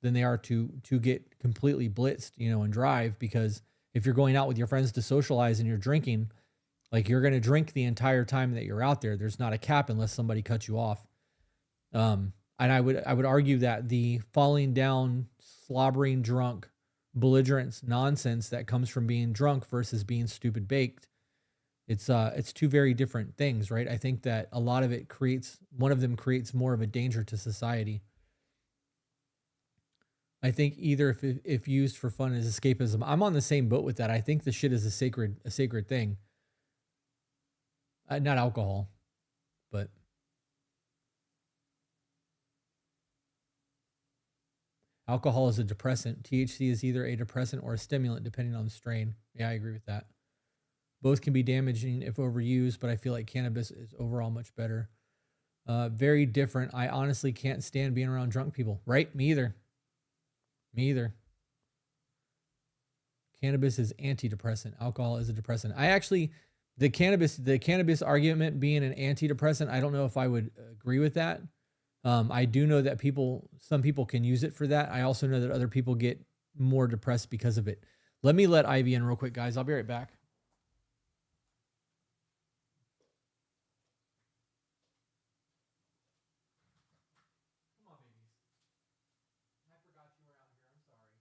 than they are to get completely blitzed, and drive, because if you're going out with your friends to socialize and you're drinking, like you're going to drink the entire time that you're out there. There's not a cap unless somebody cuts you off. And I would argue that the falling down, slobbering drunk, belligerence nonsense that comes from being drunk versus being stupid baked, it's two very different things, right? I think that a lot of it one of them creates more of a danger to society. I think either if used for fun as escapism, I'm on the same boat with that. I think the shit is a sacred thing. Not alcohol, but alcohol is a depressant. THC is either a depressant or a stimulant, depending on the strain. Yeah, I agree with that. Both can be damaging if overused, but I feel like cannabis is overall much better. Very different. I honestly can't stand being around drunk people. Right? Me either. Cannabis is antidepressant. Alcohol is a depressant. The cannabis argument being an antidepressant, I don't know if I would agree with that. I do know that some people can use it for that. I also know that other people get more depressed because of it. Let me let Ivy in real quick, guys. I'll be right back. Come on, babies. I forgot you were out here. I'm sorry.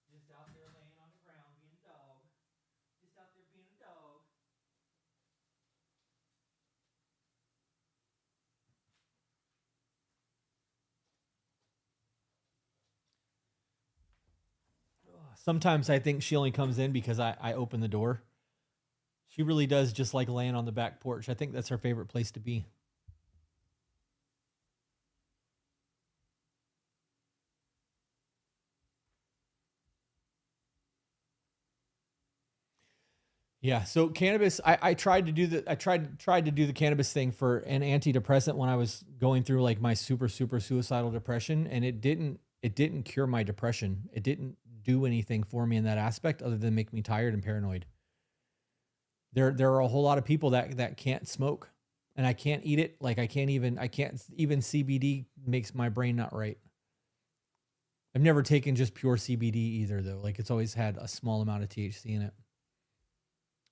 Just out there laying on the ground being a dog. Just out there being a dog. Sometimes I think she only comes in because I open the door. She really does just like laying on the back porch. I think that's her favorite place to be. Yeah. So cannabis, I tried to do tried to do the cannabis thing for an antidepressant when I was going through like my super suicidal depression, and it didn't cure my depression. It didn't do anything for me in that aspect other than make me tired and paranoid. There are a whole lot of people that can't smoke, and I can't eat it. Like I can't even CBD makes my brain not right. I've never taken just pure CBD either though. Like it's always had a small amount of THC in it.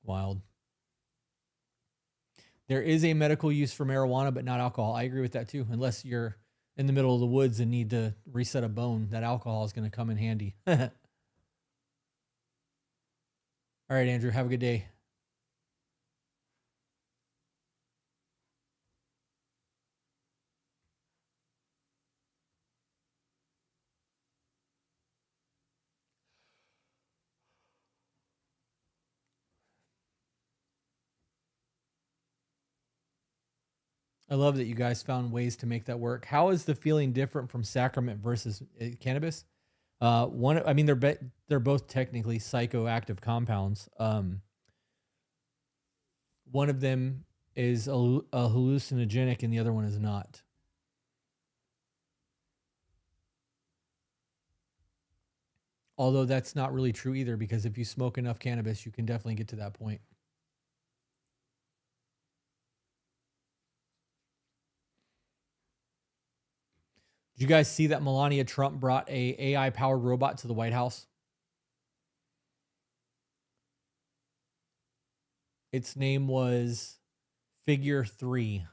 Wild. There is a medical use for marijuana, but not alcohol. I agree with that too. Unless you're in the middle of the woods and need to reset a bone, that alcohol is going to come in handy. All right, Andrew, have a good day. I love that you guys found ways to make that work. How is the feeling different from sacrament versus cannabis? One, I mean, they're both technically psychoactive compounds. One of them is a hallucinogenic, and the other one is not. Although that's not really true either, because if you smoke enough cannabis, you can definitely get to that point. Did you guys see that Melania Trump brought a AI powered robot to the White House? Its name was Figure 3.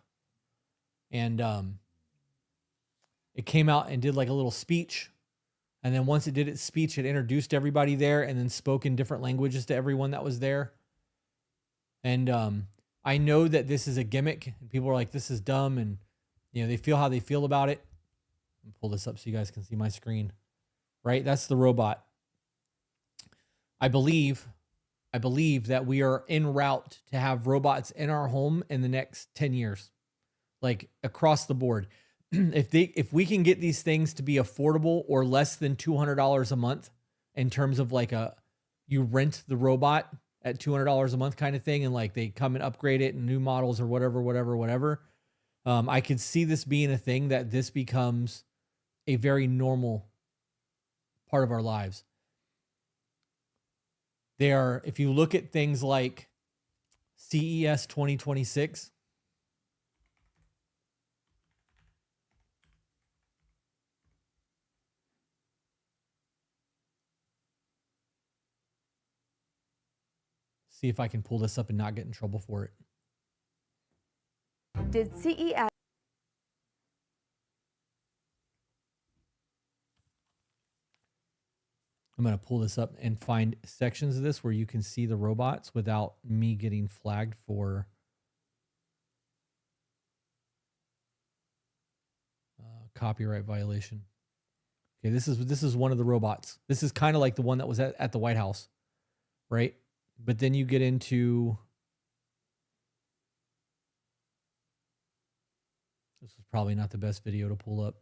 And it came out and did like a little speech. And then once it did its speech, it introduced everybody there and then spoke in different languages to everyone that was there. And I know that this is a gimmick and people are like, this is dumb. And, you know, they feel how they feel about it. Let me pull this up so you guys can see my screen. Right? That's the robot. I believe that we are en route to have robots in our home in the next 10 years, like across the board. If we can get these things to be affordable or less than $200 a month in terms of like you rent the robot at $200 a month kind of thing, and like they come and upgrade it and new models or whatever. I could see this being a thing that this becomes a very normal part of our lives. If you look at things like CES 2026, see if I can pull this up and not get in trouble for it. Did CES I'm going to pull this up and find sections of this where you can see the robots without me getting flagged for copyright violation. Okay, this is one of the robots. This is kind of like the one that was at the White House, right? But then you get into, this is probably not the best video to pull up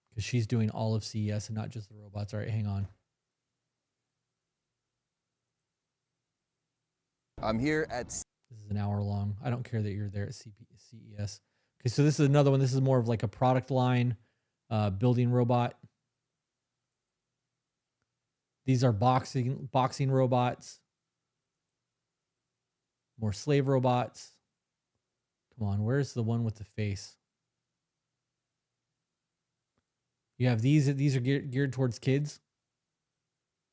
because she's doing all of CES and not just the robots. All right, hang on. I'm here at. This is an hour long. I don't care that you're there at CES. Okay, so this is another one. This is more of like a product line building robot. These are boxing robots. More slave robots. Come on, where's the one with the face? You have these are geared towards kids,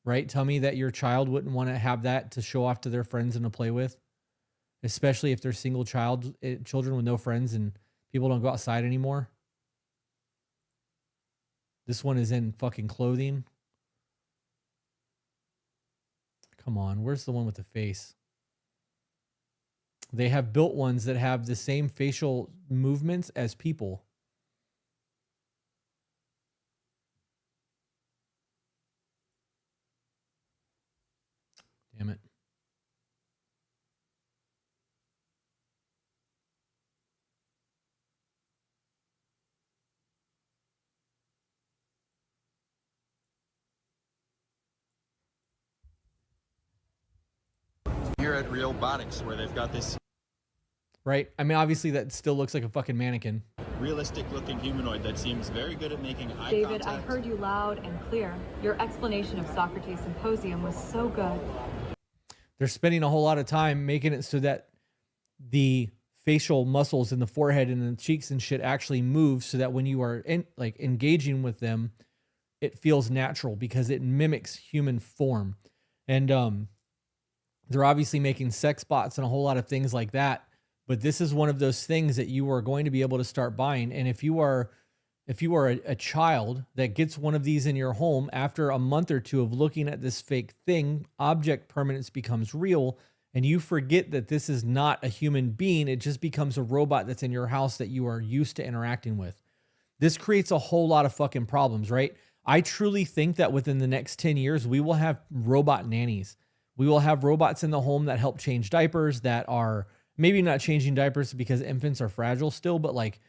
right? Tell me that your child wouldn't want to have that to show off to their friends and to play with, especially if they're single children with no friends and people don't go outside anymore. This one is in fucking clothing. Come on, where's the one with the face? They have built ones that have the same facial movements as people. Damn it. at Realbotics, where they've got this Right? I mean, obviously that still looks like a fucking mannequin. realistic-looking humanoid that seems very good at making eye David, contact. I heard you loud and clear. Your explanation of Socrates' Symposium was so good. They're spending a whole lot of time making it so that the facial muscles in the forehead and the cheeks and shit actually move, so that when you are engaging with them, it feels natural because it mimics human form. And they're obviously making sex bots and a whole lot of things like that. But this is one of those things that you are going to be able to start buying. And if you are a child that gets one of these in your home, after a month or two of looking at this fake thing, object permanence becomes real, and you forget that this is not a human being. It just becomes a robot that's in your house that you are used to interacting with. This creates a whole lot of fucking problems, right? I truly think that within the next 10 years, we will have robot nannies. We will have robots in the home that help change diapers, that are maybe not changing diapers because infants are fragile still, but like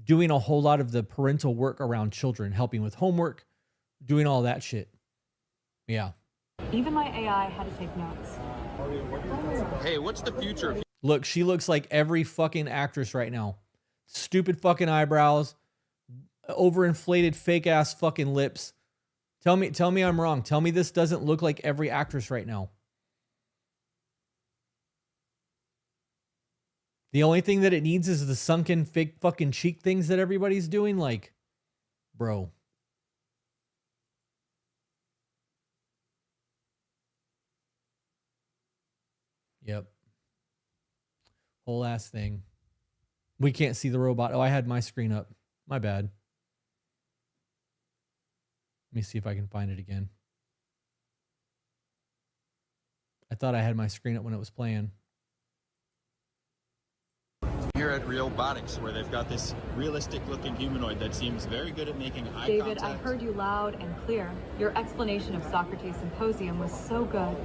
doing a whole lot of the parental work around children, helping with homework, doing all that shit. Yeah. Even my AI had to take notes. Hey, what's the future of Look, she looks like every fucking actress right now. Stupid fucking eyebrows, overinflated fake ass fucking lips. Tell me I'm wrong. Tell me this doesn't look like every actress right now. The only thing that it needs is the sunken fake fucking cheek things that everybody's doing. Like, bro. Yep. Whole ass thing. We can't see the robot. Oh, I had my screen up. My bad. Let me see if I can find it again. I thought I had my screen up when it was playing. here at Realbotics, where they've got this realistic-looking humanoid that seems very good at making eye David, contact. I heard you loud and clear. Your explanation of Socrates' Symposium was so good.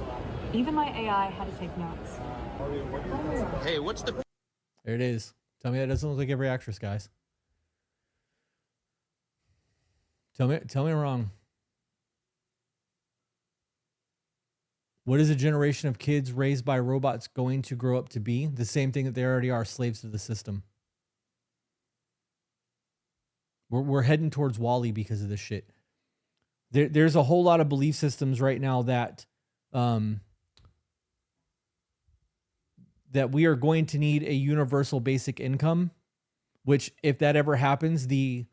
Even my AI had to take notes. Hey, what's the... There it is. Tell me that doesn't look like every actress, guys. Tell me I'm wrong. What is a generation of kids raised by robots going to grow up to be? The same thing that they already are, slaves to the system. We're heading towards Wall-E because of this shit. There's a whole lot of belief systems right now that that we are going to need a universal basic income, which if that ever happens, the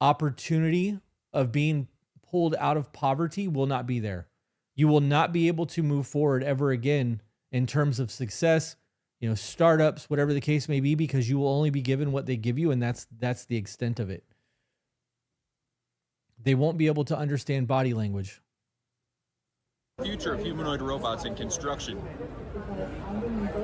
opportunity of being pulled out of poverty will not be there. You will not be able to move forward ever again in terms of success, you know, startups, whatever the case may be, because you will only be given what they give you, and that's the extent of it. They won't be able to understand body language. future of humanoid robots in construction?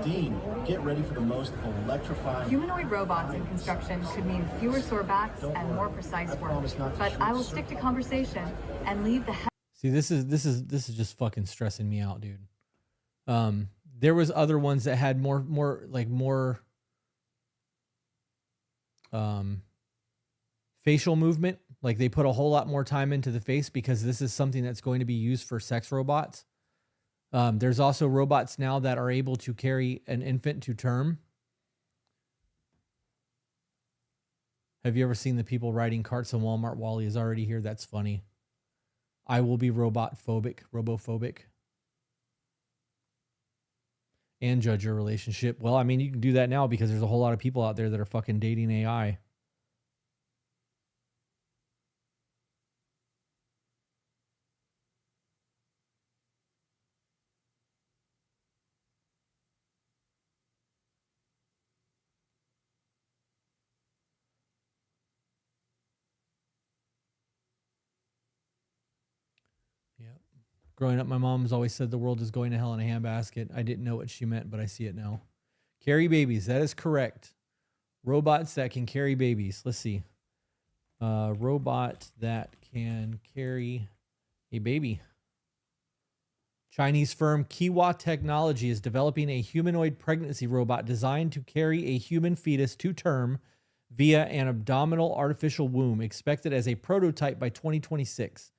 Dean, get ready for the most electrifying... Humanoid robots in construction could mean fewer sore backs and more precise work. But I will stick to conversation and leave the... See, this is just fucking stressing me out, dude. There was other ones that had more facial movement. Like they put a whole lot more time into the face because this is something that's going to be used for sex robots. There's also robots now that are able to carry an infant to term. Have you ever seen the people riding carts in Walmart? Wall-E is already here. That's funny. I will be robophobic. And judge your relationship. Well, I mean, you can do that now because there's a whole lot of people out there that are fucking dating AI. Yep. Growing up, my mom's always said the world is going to hell in a handbasket. I didn't know what she meant, but I see it now. Carry babies. That is correct. Robots that can carry babies. Let's see. Robot that can carry a baby. Chinese firm Kiwa Technology is developing a humanoid pregnancy robot designed to carry a human fetus to term via an abdominal artificial womb, expected as a prototype by 2026.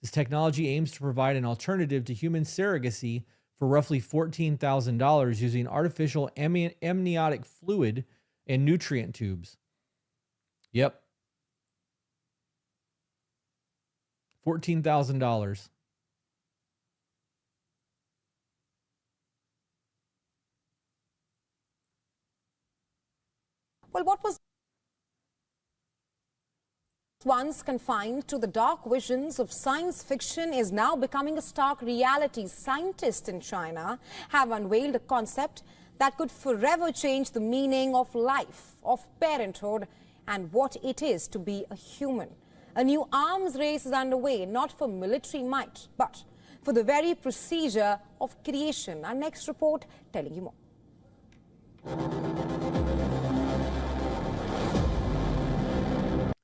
This technology aims to provide an alternative to human surrogacy for roughly $14,000 using artificial amniotic fluid and nutrient tubes. Yep. $14,000. Well, what was once confined to the dark visions of science fiction is now becoming a stark reality. Scientists in China have unveiled a concept that could forever change the meaning of life, of parenthood, and what it is to be a human. A new arms race is underway, not for military might, but for the very procedure of creation. Our next report telling you more.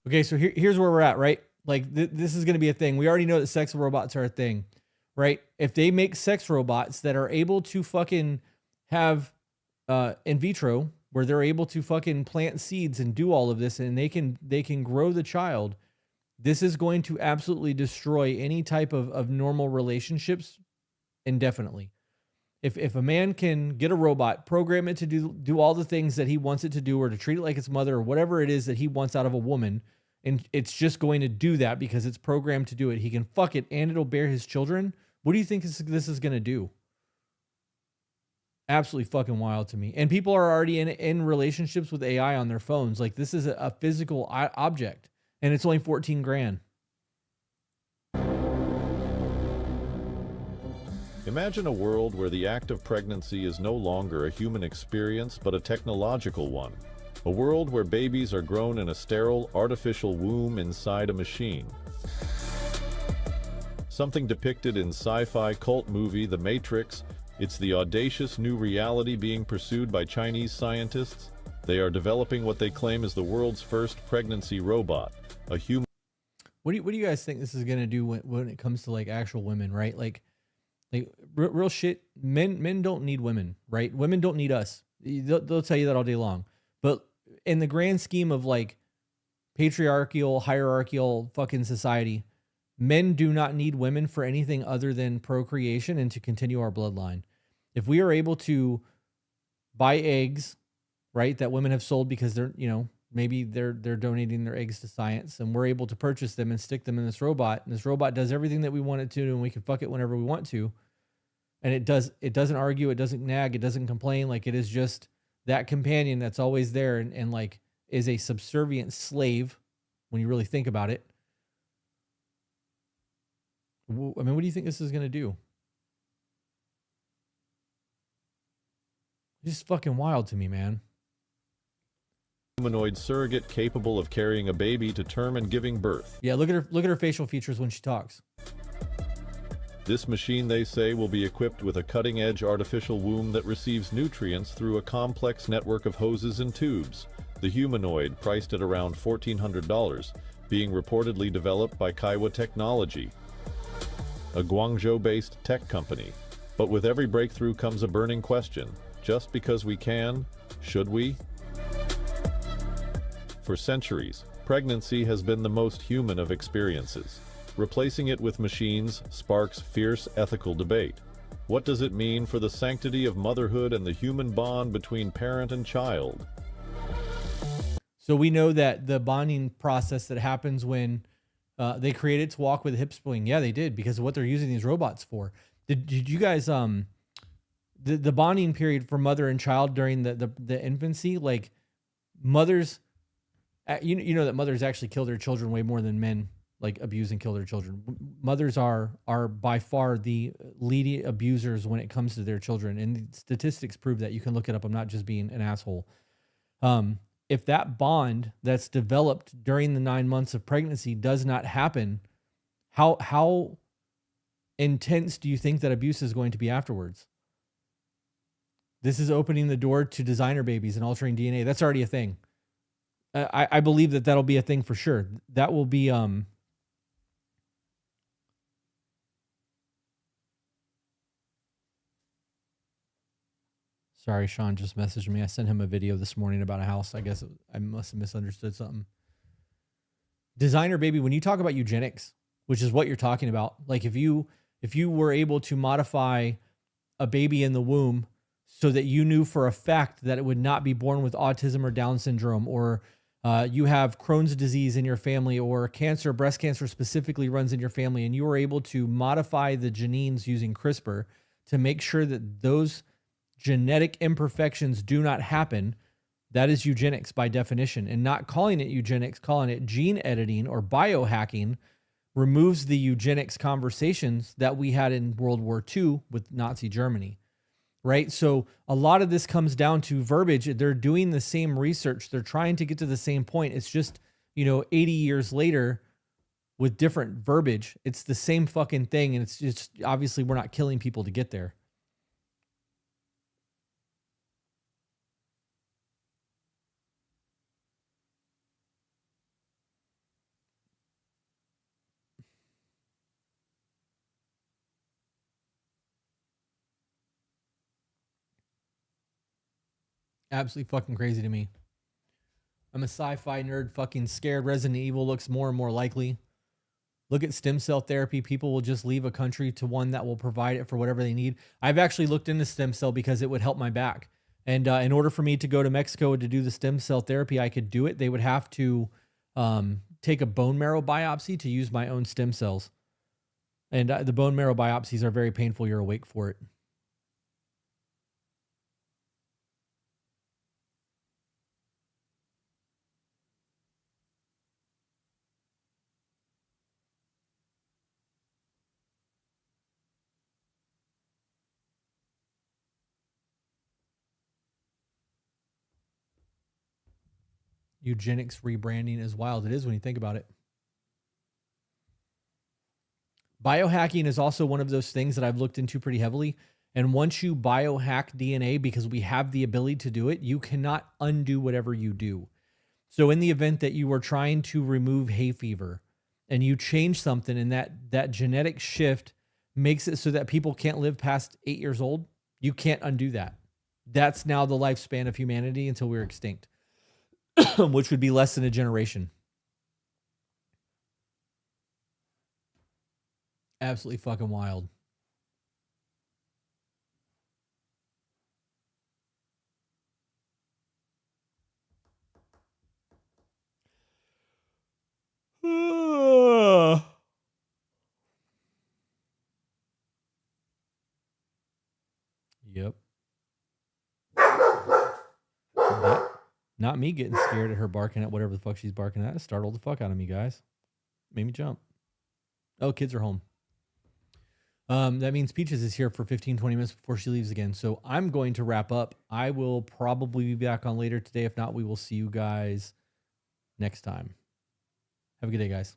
Okay, so here's where we're at, right? Like, this is going to be a thing. We already know that sex robots are a thing, right? If they make sex robots that are able to fucking have in vitro, where they're able to fucking plant seeds and do all of this, and they can grow the child, this is going to absolutely destroy any type of normal relationships indefinitely. If a man can get a robot, program it to do all the things that he wants it to do, or to treat it like its mother, or whatever it is that he wants out of a woman, and it's just going to do that because it's programmed to do it, he can fuck it and it'll bear his children. What do you think this is going to do? Absolutely fucking wild to me. And people are already in relationships with AI on their phones. Like, this is a physical object, and it's only 14 grand. Imagine a world where the act of pregnancy is no longer a human experience, but a technological one. A world where babies are grown in a sterile, artificial womb inside a machine. Something depicted in sci-fi cult movie The Matrix, it's the audacious new reality being pursued by Chinese scientists. They are developing what they claim is the world's first pregnancy robot, a human. What do you guys think this is going to do when it comes to like actual women, right? Like real shit. Men don't need women, right? Women don't need us. They'll tell you that all day long. But in the grand scheme of like patriarchal, hierarchical fucking society, men do not need women for anything other than procreation and to continue our bloodline. If we are able to buy eggs, right, that women have sold because they're, maybe they're donating their eggs to science, and we're able to purchase them and stick them in this robot, and this robot does everything that we want it to, and we can fuck it whenever we want to. And it doesn't argue, it doesn't nag, it doesn't complain. Like, it is just that companion that's always there and like is a subservient slave when you really think about it. I mean, what do you think this is going to do? It's just fucking wild to me, man. Humanoid surrogate capable of carrying a baby to term and giving birth. Yeah, look at her facial features when she talks. This machine, they say, will be equipped with a cutting-edge artificial womb that receives nutrients through a complex network of hoses and tubes. The humanoid, priced at around $1,400, being reportedly developed by Kaiwa Technology, a Guangzhou-based tech company. But with every breakthrough comes a burning question. Just because we can, should we? For centuries, pregnancy has been the most human of experiences. Replacing it with machines sparks fierce ethical debate. What does it mean for the sanctity of motherhood and the human bond between parent and child? So we know that the bonding process that happens when they created to walk with a hip spling. Yeah, they did, because of what they're using these robots for. Did you guys the bonding period for mother and child during the infancy, like mothers, you know that mothers actually kill their children way more than men like abuse and kill their children. Mothers are by far the leading abusers when it comes to their children, and statistics prove that. You can look it up. I'm not just being an asshole. If that bond that's developed during the 9 months of pregnancy does not happen, how intense do you think that abuse is going to be afterwards? This is opening the door to designer babies and altering DNA. That's already a thing. I believe that that'll be a thing for sure. That will be Sorry, Sean just messaged me. I sent him a video this morning about a house. I guess I must have misunderstood something. Designer baby, when you talk about eugenics, which is what you're talking about, like if you were able to modify a baby in the womb so that you knew for a fact that it would not be born with autism or Down syndrome, or you have Crohn's disease in your family, or cancer, breast cancer specifically runs in your family, and you were able to modify the genes using CRISPR to make sure that those genetic imperfections do not happen, that is eugenics by definition. And not calling it eugenics, calling it gene editing or biohacking removes the eugenics conversations that we had in World War II with Nazi Germany, right? So a lot of this comes down to verbiage. They're doing the same research. They're trying to get to the same point. It's just, 80 years later with different verbiage. It's the same fucking thing. And it's just, obviously we're not killing people to get there. Absolutely fucking crazy to me. I'm a sci-fi nerd, fucking scared. Resident Evil looks more and more likely. Look at stem cell therapy. People will just leave a country to one that will provide it for whatever they need. I've actually looked into stem cell because it would help my back. And in order for me to go to Mexico to do the stem cell therapy, I could do it. They would have to take a bone marrow biopsy to use my own stem cells. And the bone marrow biopsies are very painful. You're awake for it. Eugenics rebranding is wild. It is when you think about it. Biohacking is also one of those things that I've looked into pretty heavily. And once you biohack DNA, because we have the ability to do it, you cannot undo whatever you do. So in the event that you are trying to remove hay fever and you change something and that genetic shift makes it so that people can't live past 8 years old, you can't undo that. That's now the lifespan of humanity until we're extinct. Which would be less than a generation. Absolutely fucking wild. Yep. Not me getting scared at her barking at whatever the fuck she's barking at. It startled the fuck out of me, guys. Made me jump. Oh, kids are home. That means Peaches is here for 15, 20 minutes before she leaves again. So I'm going to wrap up. I will probably be back on later today. If not, we will see you guys next time. Have a good day, guys.